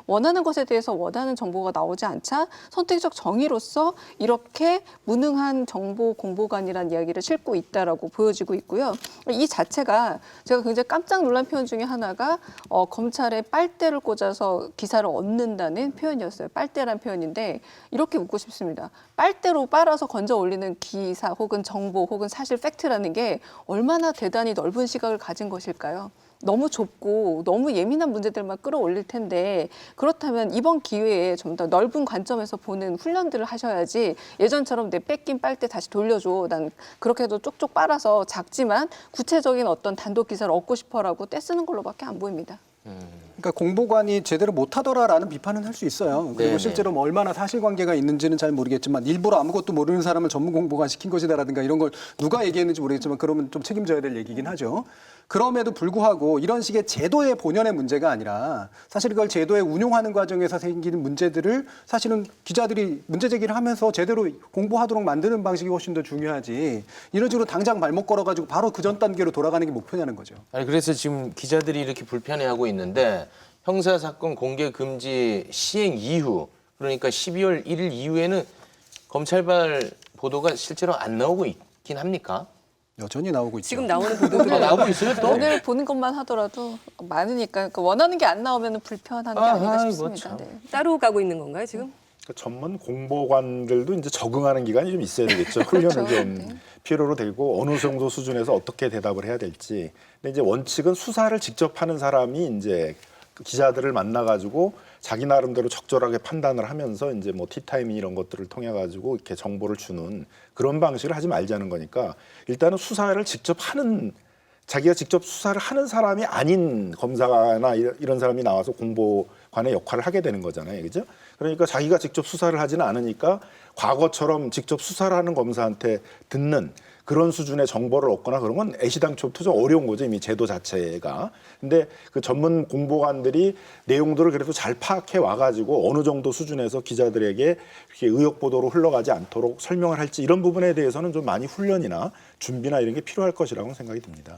원하는 것에 대해서 원하는 정보가 나오지 않자 선택적 정의로서 이렇게 무능한 정보 공보관이라는 이야기를 싣고 있다라고 보여지고 있고요. 이 자체가 제가 굉장히 깜짝 놀란 표현 중에 하나가 검찰에 빨대를 꽂아서 기사를 얻는다는 표현이었어요. 빨대란 표현인데 이렇게 묻고 싶습니다. 빨대로 빨아서 건져 올리는 기사 혹은 정보 혹은 사실 팩트라는 게 얼마나 대단히 넓은 시각을 가진 것일까요? 너무 좁고 너무 예민한 문제들만 끌어올릴 텐데 그렇다면 이번 기회에 좀 더 넓은 관점에서 보는 훈련들을 하셔야지 예전처럼 내 뺏긴 빨대 다시 돌려줘. 난 그렇게 해도 쪽쪽 빨아서 작지만 구체적인 어떤 단독 기사를 얻고 싶어라고 떼쓰는 걸로밖에 안 보입니다. 그러니까 공보관이 제대로 못하더라라는 비판은 할 수 있어요. 그리고 네네. 실제로 뭐 얼마나 사실관계가 있는지는 잘 모르겠지만 일부러 아무것도 모르는 사람을 전문 공보관 시킨 것이다라든가 이런 걸 누가 얘기했는지 모르겠지만 그러면 좀 책임져야 될 얘기긴 하죠. 그럼에도 불구하고 이런 식의 제도의 본연의 문제가 아니라 사실 이걸 제도에 운용하는 과정에서 생기는 문제들을 사실은 기자들이 문제 제기를 하면서 제대로 공부하도록 만드는 방식이 훨씬 더 중요하지. 이런 식으로 당장 발목 걸어가지고 바로 그 전 단계로 돌아가는 게 목표냐는 거죠. 아니 그래서 지금 기자들이 이렇게 불편해하고 있는데 형사사건 공개 금지 시행 이후 그러니까 12월 1일 이후에는 검찰발 보도가 실제로 안 나오고 있긴 합니까? 여전히 나오고 있죠. 지금 나오는 보도들은 아, 나오고 있어요 또? 오늘 보는 것만 하더라도 많으니까 그러니까 원하는 게 안 나오면 불편한 게 아닌가 아이고, 싶습니다. 참. 네. 따로 가고 있는 건가요, 지금? 그러니까 전문 공보관들도 이제 적응하는 기간이 좀 있어야 되겠죠. 훈련을 그렇죠. 좀 네. 필요로 되고 어느 정도 수준에서 어떻게 대답을 해야 될지. 근데 이제 원칙은 수사를 직접 하는 사람이 이제 그 기자들을 만나가지고 자기 나름대로 적절하게 판단을 하면서 이제 뭐 티타임 이런 것들을 통해 가지고 이렇게 정보를 주는 그런 방식을 하지 말자는 거니까 일단은 수사를 직접 하는 자기가 직접 수사를 하는 사람이 아닌 검사나 이런 사람이 나와서 공보관의 역할을 하게 되는 거잖아요. 그죠? 그러니까 자기가 직접 수사를 하지는 않으니까 과거처럼 직접 수사를 하는 검사한테 듣는 그런 수준의 정보를 얻거나 그런 건 애시당초부터 좀 어려운 거죠. 이미 제도 자체가. 근데 그 전문 공보관들이 내용들을 그래도 잘 파악해 와가지고 어느 정도 수준에서 기자들에게 이렇게 의혹 보도로 흘러가지 않도록 설명을 할지 이런 부분에 대해서는 좀 많이 훈련이나 준비나 이런 게 필요할 것이라고 생각이 듭니다.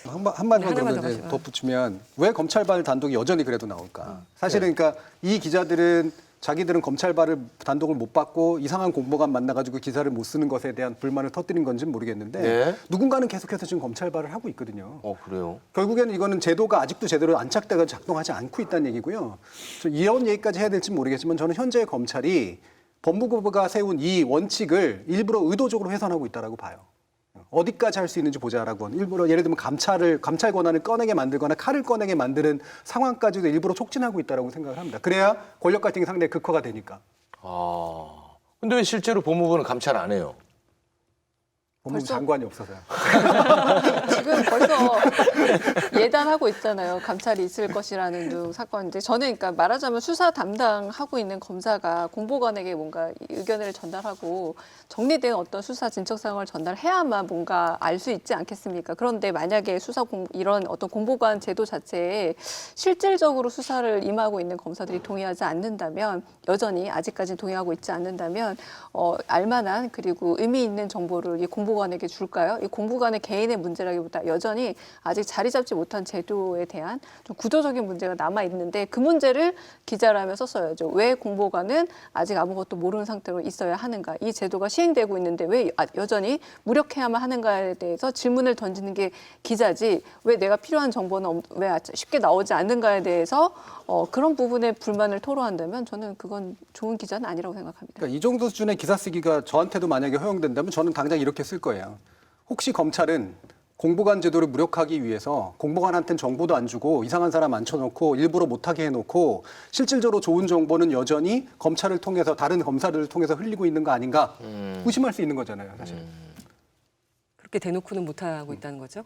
한마디만 하나만 그러면 더 이제 하시면. 덧붙이면 왜 검찰발 단독이 여전히 그래도 나올까? 사실은 그러니까 이 기자들은 자기들은 검찰발을 단독을 못 받고 이상한 공보관 만나가지고 기사를 못 쓰는 것에 대한 불만을 터뜨린 건지는 모르겠는데 네. 누군가는 계속해서 지금 검찰발을 하고 있거든요. 그래요? 결국에는 이거는 제도가 아직도 제대로 안착돼서 작동하지 않고 있다는 얘기고요. 이런 얘기까지 해야 될지 모르겠지만 저는 현재 검찰이 법무부가 세운 이 원칙을 일부러 의도적으로 훼손하고 있다라고 봐요. 어디까지 할 수 있는지 보자라고 일부러 예를 들면 감찰 권한을 꺼내게 만들거나 칼을 꺼내게 만드는 상황까지도 일부러 촉진하고 있다라고 생각을 합니다. 그래야 권력 갈등이 상당히 극화가 되니까. 근데 왜 실제로 법무부는 감찰 안 해요? 법무부 벌써- 장관이 없어서요. 지금 벌써 예단하고 있잖아요. 감찰이 있을 것이라는 등 사건인데 저는 그러니까 말하자면 수사 담당하고 있는 검사가 공보관에게 뭔가 의견을 전달하고 정리된 어떤 수사 진척 사항을 전달해야만 뭔가 알 수 있지 않겠습니까? 그런데 만약에 이런 어떤 공보관 제도 자체에 실질적으로 수사를 임하고 있는 검사들이 동의하지 않는다면 여전히 아직까지 동의하고 있지 않는다면 알만한 그리고 의미 있는 정보를 이 공보관에게 줄까요? 이 공보관의 개인의 문제라기보다 여전히 아직 자리 잡지 못한 제도에 대한 좀 구조적인 문제가 남아 있는데 그 문제를 기자라면 썼어야죠. 왜 공보관은 아직 아무것도 모르는 상태로 있어야 하는가? 이 제도가 시행되고 있는데 왜 여전히 무력해야만 하는가에 대해서 질문을 던지는 게 기자지. 왜 내가 필요한 정보는 왜 쉽게 나오지 않는가에 대해서 그런 부분에 불만을 토로한다면 저는 그건 좋은 기자는 아니라고 생각합니다. 그러니까 이 정도 수준의 기사 쓰기가 저한테도 만약에 허용된다면 저는 당장 이렇게 쓸 거예요. 혹시 검찰은 공보관 제도를 무력하기 위해서 공보관한테는 정보도 안 주고 이상한 사람 앉혀놓고 일부러 못하게 해놓고 실질적으로 좋은 정보는 여전히 검찰을 통해서 다른 검사들을 통해서 흘리고 있는 거 아닌가 의심할 수 있는 거잖아요, 사실. 그렇게 대놓고는 못하고 있다는 거죠?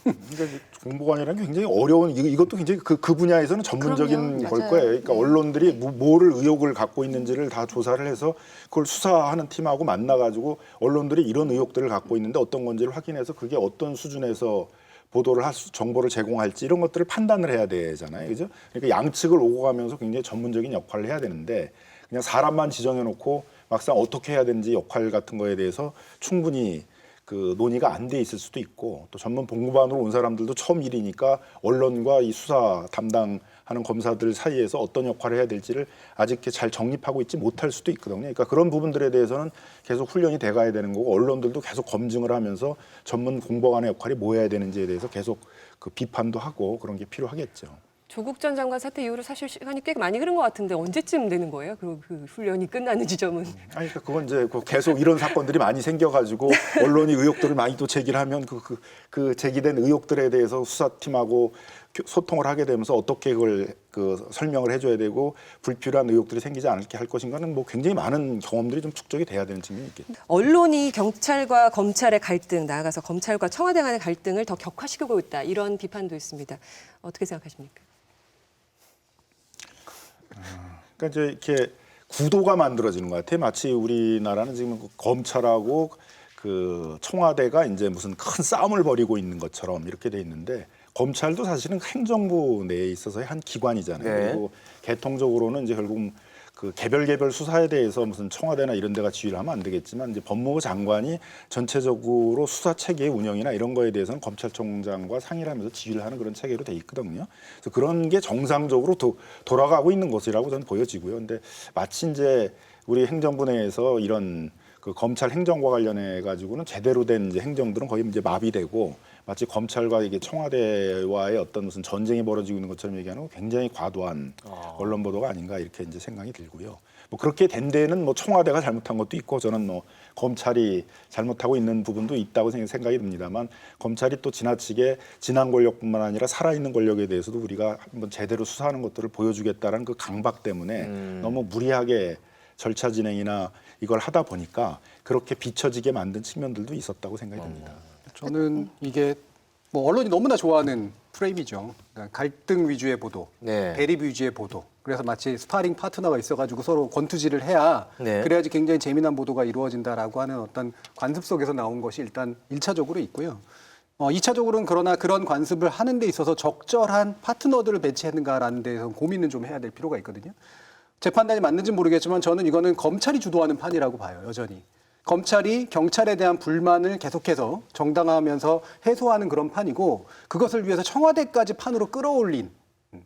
그러니까 공보관이라는 게 굉장히 어려운 이것도 굉장히 그 분야에서는 전문적인 그럼요. 걸 맞아요. 거예요. 그러니까 네. 언론들이 뭐를 의혹을 갖고 있는지를 다 조사를 해서 그걸 수사하는 팀하고 만나가지고 언론들이 이런 의혹들을 갖고 있는데 어떤 건지를 확인해서 그게 어떤 수준에서 보도를 정보를 제공할지 이런 것들을 판단을 해야 되잖아요, 그죠? 그러니까 양측을 오고 가면서 굉장히 전문적인 역할을 해야 되는데 그냥 사람만 지정해놓고 막상 어떻게 해야 되는지 역할 같은 거에 대해서 충분히 그 논의가 안 돼 있을 수도 있고 또 전문 공보관으로 온 사람들도 처음 일이니까 언론과 이 수사 담당하는 검사들 사이에서 어떤 역할을 해야 될지를 아직 이렇게 잘 정립하고 있지 못할 수도 있거든요. 그러니까 그런 부분들에 대해서는 계속 훈련이 돼가야 되는 거고 언론들도 계속 검증을 하면서 전문 공보관의 역할이 뭐 해야 되는지에 대해서 계속 그 비판도 하고 그런 게 필요하겠죠. 조국 전 장관 사태 이후로 사실 시간이 꽤 많이 흐른 것 같은데 언제쯤 되는 거예요? 그 훈련이 끝나는 지점은? 아니, 그러니까 그건 이제 계속 이런 사건들이 많이 생겨가지고 언론이 의혹들을 많이 또 제기하면 그 제기된 의혹들에 대해서 수사팀하고 소통을 하게 되면서 어떻게 그걸 설명을 해줘야 되고 불필요한 의혹들이 생기지 않게 할 것인가는 뭐 굉장히 많은 경험들이 좀 축적이 돼야 되는 측면이 있겠죠. 언론이 경찰과 검찰의 갈등, 나아가서 검찰과 청와대 간의 갈등을 더 격화시키고 있다. 이런 비판도 있습니다. 어떻게 생각하십니까? 그러니까 이제 이렇게 구도가 만들어지는 것 같아요. 마치 우리나라는 지금 검찰하고 그 청와대가 이제 무슨 큰 싸움을 벌이고 있는 것처럼 이렇게 돼 있는데 검찰도 사실은 행정부 내에 있어서의 한 기관이잖아요. 네. 그리고 개통적으로는 이제 결국 그 개별 수사에 대해서 무슨 청와대나 이런 데가 지휘를 하면 안 되겠지만 이제 법무부 장관이 전체적으로 수사 체계의 운영이나 이런 거에 대해서는 검찰총장과 상의를 하면서 지휘를 하는 그런 체계로 돼 있거든요. 그래서 그런 게 정상적으로 돌아가고 있는 것이라고 저는 보여지고요. 근데 마치 이제 우리 행정부 내에서 이런 그 검찰 행정과 관련해 가지고는 제대로 된 이제 행정들은 거의 이제 마비되고 마치 검찰과 이게 청와대와의 어떤 무슨 전쟁이 벌어지고 있는 것처럼 얘기하는 건 굉장히 과도한 언론 보도가 아닌가 이렇게 이제 생각이 들고요. 뭐 그렇게 된 데는 뭐 청와대가 잘못한 것도 있고 저는 뭐 검찰이 잘못하고 있는 부분도 있다고 생각이 듭니다만 검찰이 또 지나치게 지난 권력뿐만 아니라 살아있는 권력에 대해서도 우리가 한번 제대로 수사하는 것들을 보여주겠다라는 그 강박 때문에 너무 무리하게 절차 진행이나 이걸 하다 보니까 그렇게 비춰지게 만든 측면들도 있었다고 생각이 듭니다. 저는 이게 뭐 언론이 너무나 좋아하는 프레임이죠. 그러니까 갈등 위주의 보도, 네. 대립 위주의 보도. 그래서 마치 스파링 파트너가 있어가지고 서로 권투질을 해야 네. 그래야지 굉장히 재미난 보도가 이루어진다라고 하는 어떤 관습 속에서 나온 것이 일단 1차적으로 있고요. 2차적으로는 그러나 그런 관습을 하는 데 있어서 적절한 파트너들을 배치했는가라는 데에서 고민은 좀 해야 될 필요가 있거든요. 제 판단이 맞는지 모르겠지만 저는 이거는 검찰이 주도하는 판이라고 봐요, 여전히. 검찰이 경찰에 대한 불만을 계속해서 정당화하면서 해소하는 그런 판이고 그것을 위해서 청와대까지 판으로 끌어올린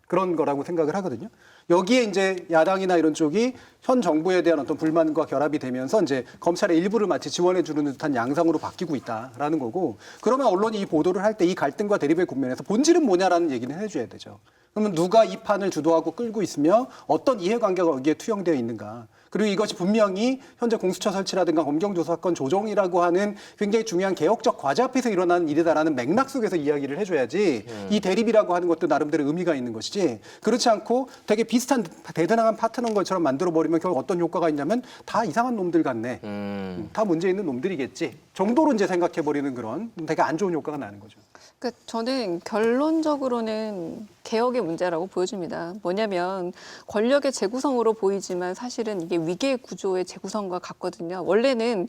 그런 거라고 생각을 하거든요. 여기에 이제 야당이나 이런 쪽이 현 정부에 대한 어떤 불만과 결합이 되면서 이제 검찰의 일부를 마치 지원해 주는 듯한 양상으로 바뀌고 있다라는 거고 그러면 언론이 이 보도를 할 때 이 갈등과 대립의 국면에서 본질은 뭐냐라는 얘기는 해줘야 되죠. 그러면 누가 이 판을 주도하고 끌고 있으며 어떤 이해관계가 여기에 투영되어 있는가. 그리고 이것이 분명히 현재 공수처 설치라든가 검경조사권 조정이라고 하는 굉장히 중요한 개혁적 과제 앞에서 일어나는 일이다라는 맥락 속에서 이야기를 해줘야지 이 대립이라고 하는 것도 나름대로 의미가 있는 것이지 그렇지 않고 되게 비슷한 대등한 파트너인 것처럼 만들어버리면 결국 어떤 효과가 있냐면 다 이상한 놈들 같네. 다 문제 있는 놈들이겠지. 정도로 이제 생각해버리는 그런 되게 안 좋은 효과가 나는 거죠. 그러니까 저는 결론적으로는 개혁의 문제라고 보여집니다. 뭐냐면 권력의 재구성으로 보이지만 사실은 이게 위계 구조의 재구성과 같거든요. 원래는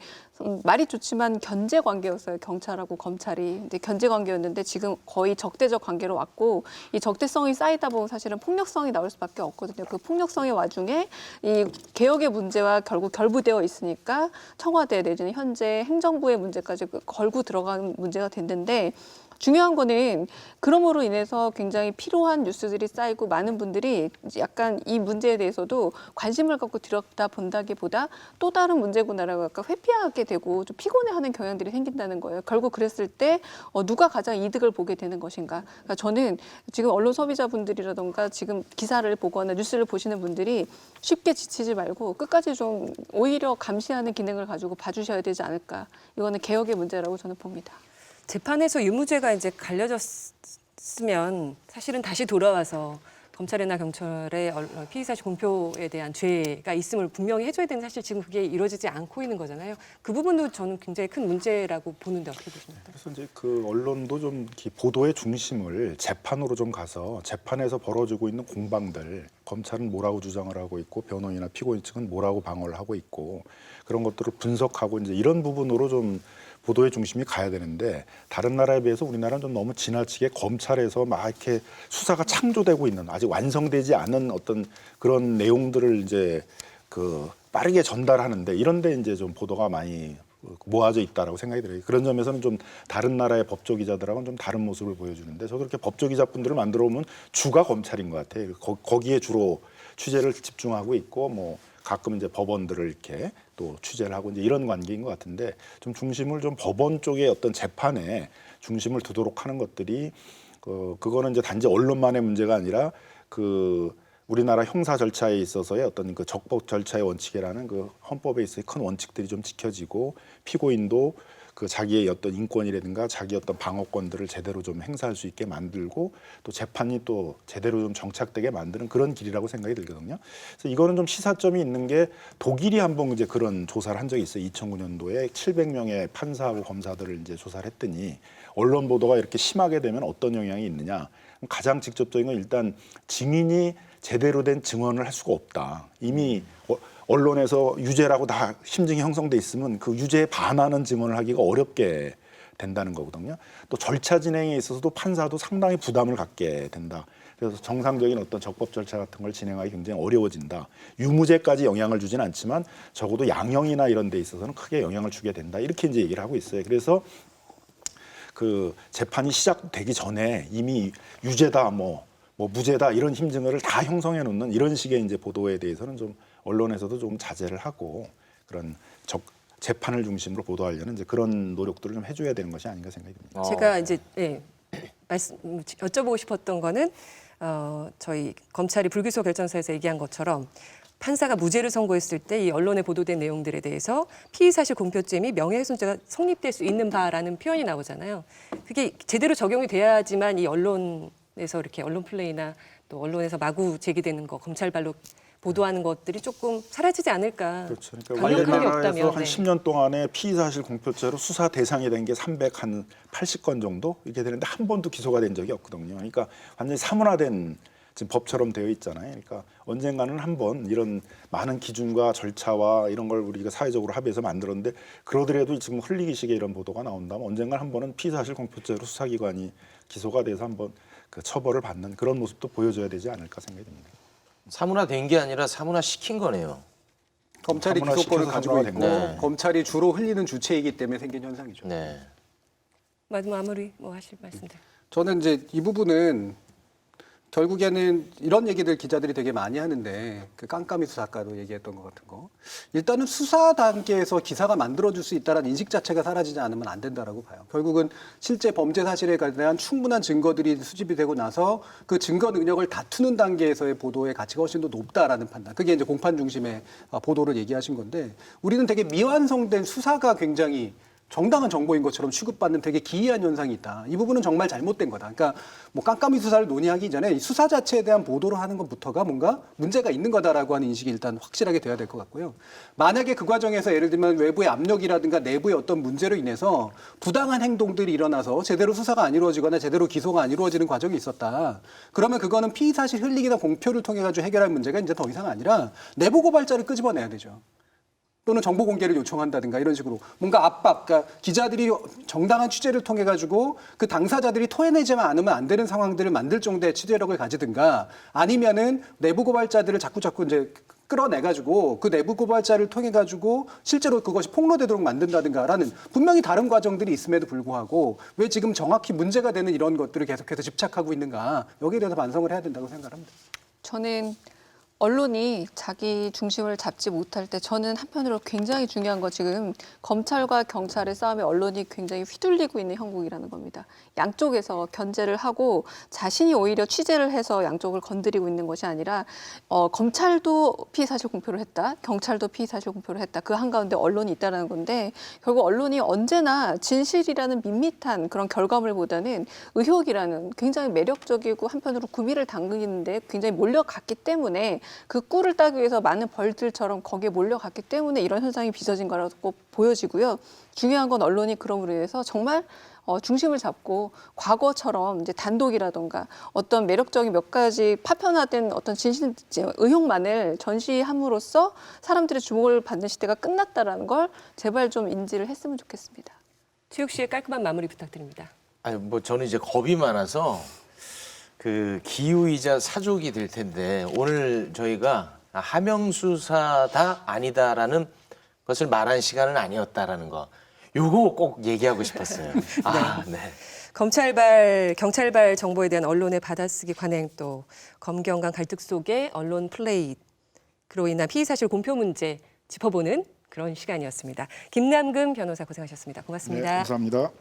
말이 좋지만 견제 관계였어요. 경찰하고 검찰이. 근데 견제 관계였는데 지금 거의 적대적 관계로 왔고 이 적대성이 쌓이다 보면 사실은 폭력성이 나올 수밖에 없거든요. 그 폭력성의 와중에 이 개혁의 문제와 결국 결부되어 있으니까 청와대 내지는 현재 행정부의 문제까지 걸고 들어간 문제가 됐는데 중요한 거는 그럼으로 인해서 굉장히 필요한 뉴스들이 쌓이고 많은 분들이 약간 이 문제에 대해서도 관심을 갖고 들여다본다기보다 또 다른 문제구나라고 약간 회피하게 되고 좀 피곤해하는 경향들이 생긴다는 거예요. 결국 그랬을 때 누가 가장 이득을 보게 되는 것인가. 그러니까 저는 지금 언론 소비자분들이라던가 지금 기사를 보거나 뉴스를 보시는 분들이 쉽게 지치지 말고 끝까지 좀 오히려 감시하는 기능을 가지고 봐주셔야 되지 않을까. 이거는 개혁의 문제라고 저는 봅니다. 재판에서 유무죄가 이제 갈려졌으면 사실은 다시 돌아와서 검찰이나 경찰의 피의사실 공표에 대한 죄가 있음을 분명히 해줘야 되는 사실 지금 그게 이루어지지 않고 있는 거잖아요. 그 부분도 저는 굉장히 큰 문제라고 보는데 어떻게 보십니까? 그래서 이제 그 언론도 좀 보도의 중심을 재판으로 좀 가서 재판에서 벌어지고 있는 공방들, 검찰은 뭐라고 주장을 하고 있고 변호인이나 피고인 측은 뭐라고 방어를 하고 있고 그런 것들을 분석하고 이제 이런 부분으로 좀 보도의 중심이 가야 되는데 다른 나라에 비해서 우리나라는 좀 너무 지나치게 검찰에서 막 이렇게 수사가 창조되고 있는 아직 완성되지 않은 어떤 그런 내용들을 이제 그 빠르게 전달하는데 이런데 이제 좀 보도가 많이 모아져 있다라고 생각이 들어요. 그런 점에서는 좀 다른 나라의 법조 기자들하고는 좀 다른 모습을 보여주는데 저도 이렇게 법조 기자분들을 만들어 오면 주가 검찰인 것 같아요. 거기에 주로 취재를 집중하고 있고 뭐 가끔 이제 법원들을 이렇게 또 취재를 하고 이제 이런 관계인 것 같은데 좀 중심을 좀 법원 쪽의 어떤 재판에 중심을 두도록 하는 것들이 그거는 이제 단지 언론만의 문제가 아니라 우리나라 형사 절차에 있어서의 어떤 그 적법 절차의 원칙이라는 그 헌법에 있어의 큰 원칙들이 좀 지켜지고 피고인도 그 자기의 어떤 인권이라든가 자기 어떤 방어권들을 제대로 좀 행사할 수 있게 만들고 또 재판이 또 제대로 좀 정착되게 만드는 그런 길이라고 생각이 들거든요. 그래서 이거는 좀 시사점이 있는 게 독일이 한번 이제 그런 조사를 한 적이 있어요. 2009년도에 700명의 판사하고 검사들을 이제 조사를 했더니 언론 보도가 이렇게 심하게 되면 어떤 영향이 있느냐. 가장 직접적인 건 일단 증인이 제대로 된 증언을 할 수가 없다. 이미 언론에서 유죄라고 다 심증이 형성돼 있으면 그 유죄에 반하는 증언을 하기가 어렵게 된다는 거거든요. 또 절차 진행에 있어서도 판사도 상당히 부담을 갖게 된다. 그래서 정상적인 어떤 적법 절차 같은 걸 진행하기 굉장히 어려워진다. 유무죄까지 영향을 주진 않지만 적어도 양형이나 이런 데 있어서는 크게 영향을 주게 된다. 이렇게 이제 얘기를 하고 있어요. 그래서 그 재판이 시작되기 전에 이미 유죄다 뭐 무죄다 이런 힘증을 다 형성해 놓는 이런 식의 이제 보도에 대해서는 좀 언론에서도 좀 자제를 하고 그런 재판을 중심으로 보도하려는 이제 그런 노력들을 좀 해줘야 되는 것이 아닌가 생각이 듭니다. 제가 이제 여쭤보고 싶었던 거는 저희 검찰이 불기소 결정서에서 얘기한 것처럼 판사가 무죄를 선고했을 때 이 언론에 보도된 내용들에 대해서 피의사실 공표죄 및 명예훼손죄가 성립될 수 있는 바라는 표현이 나오잖아요. 그게 제대로 적용이 돼야지만 이 언론에서 이렇게 언론 플레이나 또 언론에서 마구 제기되는 거 검찰발로 보도하는 것들이 조금 사라지지 않을까. 그렇죠. 강력한 게 우리나라에서 없다면. 한 10년 동안에 피의사실 공표죄로 수사 대상이 된 게 380건 정도 이렇게 되는데 한 번도 기소가 된 적이 없거든요. 그러니까 완전히 사문화된 지금 법처럼 되어 있잖아요. 그러니까 언젠가는 한번 이런 많은 기준과 절차와 이런 걸 우리가 사회적으로 합의해서 만들었는데 그러더라도 지금 흘리기식의 이런 보도가 나온다면 언젠가 한 번은 피의사실 공표죄로 수사기관이 기소가 돼서 한번 그 처벌을 받는 그런 모습도 보여줘야 되지 않을까 생각이 듭니다. 사문화된 게 아니라 사문화시킨 거네요. 검찰이 사문화 기소권을 시켜서 가지고 있고 사문화된 거. 검찰이 주로 흘리는 주체이기 때문에 생긴 현상이죠. 네. 마무리 하실 말씀들. 저는 이제 이 부분은 결국에는 이런 얘기들 기자들이 되게 많이 하는데 그 깜깜이 수사과로 얘기했던 것 같은 거. 일단은 수사 단계에서 기사가 만들어질 수 있다는 인식 자체가 사라지지 않으면 안 된다라고 봐요. 결국은 실제 범죄 사실에 대한 충분한 증거들이 수집이 되고 나서 그 증거 능력을 다투는 단계에서의 보도의 가치가 훨씬 더 높다라는 판단. 그게 이제 공판 중심의 보도를 얘기하신 건데 우리는 되게 미완성된 수사가 굉장히 정당한 정보인 것처럼 취급받는 되게 기이한 현상이 있다. 이 부분은 정말 잘못된 거다. 그러니까 뭐 깜깜이 수사를 논의하기 전에 이 수사 자체에 대한 보도를 하는 것부터가 뭔가 문제가 있는 거다라고 하는 인식이 일단 확실하게 돼야 될 것 같고요. 만약에 그 과정에서 예를 들면 외부의 압력이라든가 내부의 어떤 문제로 인해서 부당한 행동들이 일어나서 제대로 수사가 안 이루어지거나 제대로 기소가 안 이루어지는 과정이 있었다. 그러면 그거는 피의사실 흘리기나 공표를 통해 가지고 해결할 문제가 이제 더 이상 아니라 내부 고발자를 끄집어내야 되죠. 또는 정보 공개를 요청한다든가 이런 식으로 뭔가 압박, 그러니까 기자들이 정당한 취재를 통해 가지고 그 당사자들이 토해내지만 않으면 안 되는 상황들을 만들 정도의 취재력을 가지든가 아니면은 내부 고발자들을 자꾸 이제 끌어내 가지고 그 내부 고발자를 통해 가지고 실제로 그것이 폭로되도록 만든다든가라는 분명히 다른 과정들이 있음에도 불구하고 왜 지금 정확히 문제가 되는 이런 것들을 계속해서 집착하고 있는가 여기에 대해서 반성을 해야 된다고 생각합니다. 저는 언론이 자기 중심을 잡지 못할 때 저는 한편으로 굉장히 중요한 거 지금 검찰과 경찰의 싸움에 언론이 굉장히 휘둘리고 있는 형국이라는 겁니다. 양쪽에서 견제를 하고 자신이 오히려 취재를 해서 양쪽을 건드리고 있는 것이 아니라 검찰도 피의사실 공표를 했다. 경찰도 피의사실 공표를 했다. 그 한가운데 언론이 있다는 건데 결국 언론이 언제나 진실이라는 밋밋한 그런 결과물보다는 의혹이라는 굉장히 매력적이고 한편으로 구미를 당기는데 굉장히 몰려갔기 때문에 그 꿀을 따기 위해서 많은 벌들처럼 거기에 몰려갔기 때문에 이런 현상이 빚어진 거라고 보여지고요. 중요한 건 언론이 그럼으로 인해서 정말 중심을 잡고 과거처럼 이제 단독이라던가 어떤 매력적인 몇 가지 파편화된 어떤 진실 의혹만을 전시함으로써 사람들의 주목을 받는 시대가 끝났다라는 걸 제발 좀 인지를 했으면 좋겠습니다. 최욱 씨의 깔끔한 마무리 부탁드립니다. 아니 뭐 저는 이제 겁이 많아서 그 기우이자 사족이 될 텐데 오늘 저희가 하명수사다 아니다라는 것을 말한 시간은 아니었다라는 거. 요거 꼭 얘기하고 싶었어요. 네. 경찰발 정보에 대한 언론의 받아쓰기 관행 또 검경 간 갈등 속의 언론 플레이 그로 인한 피의사실 공표 문제 짚어보는 그런 시간이었습니다. 김남근 변호사 고생하셨습니다. 고맙습니다. 네, 감사합니다.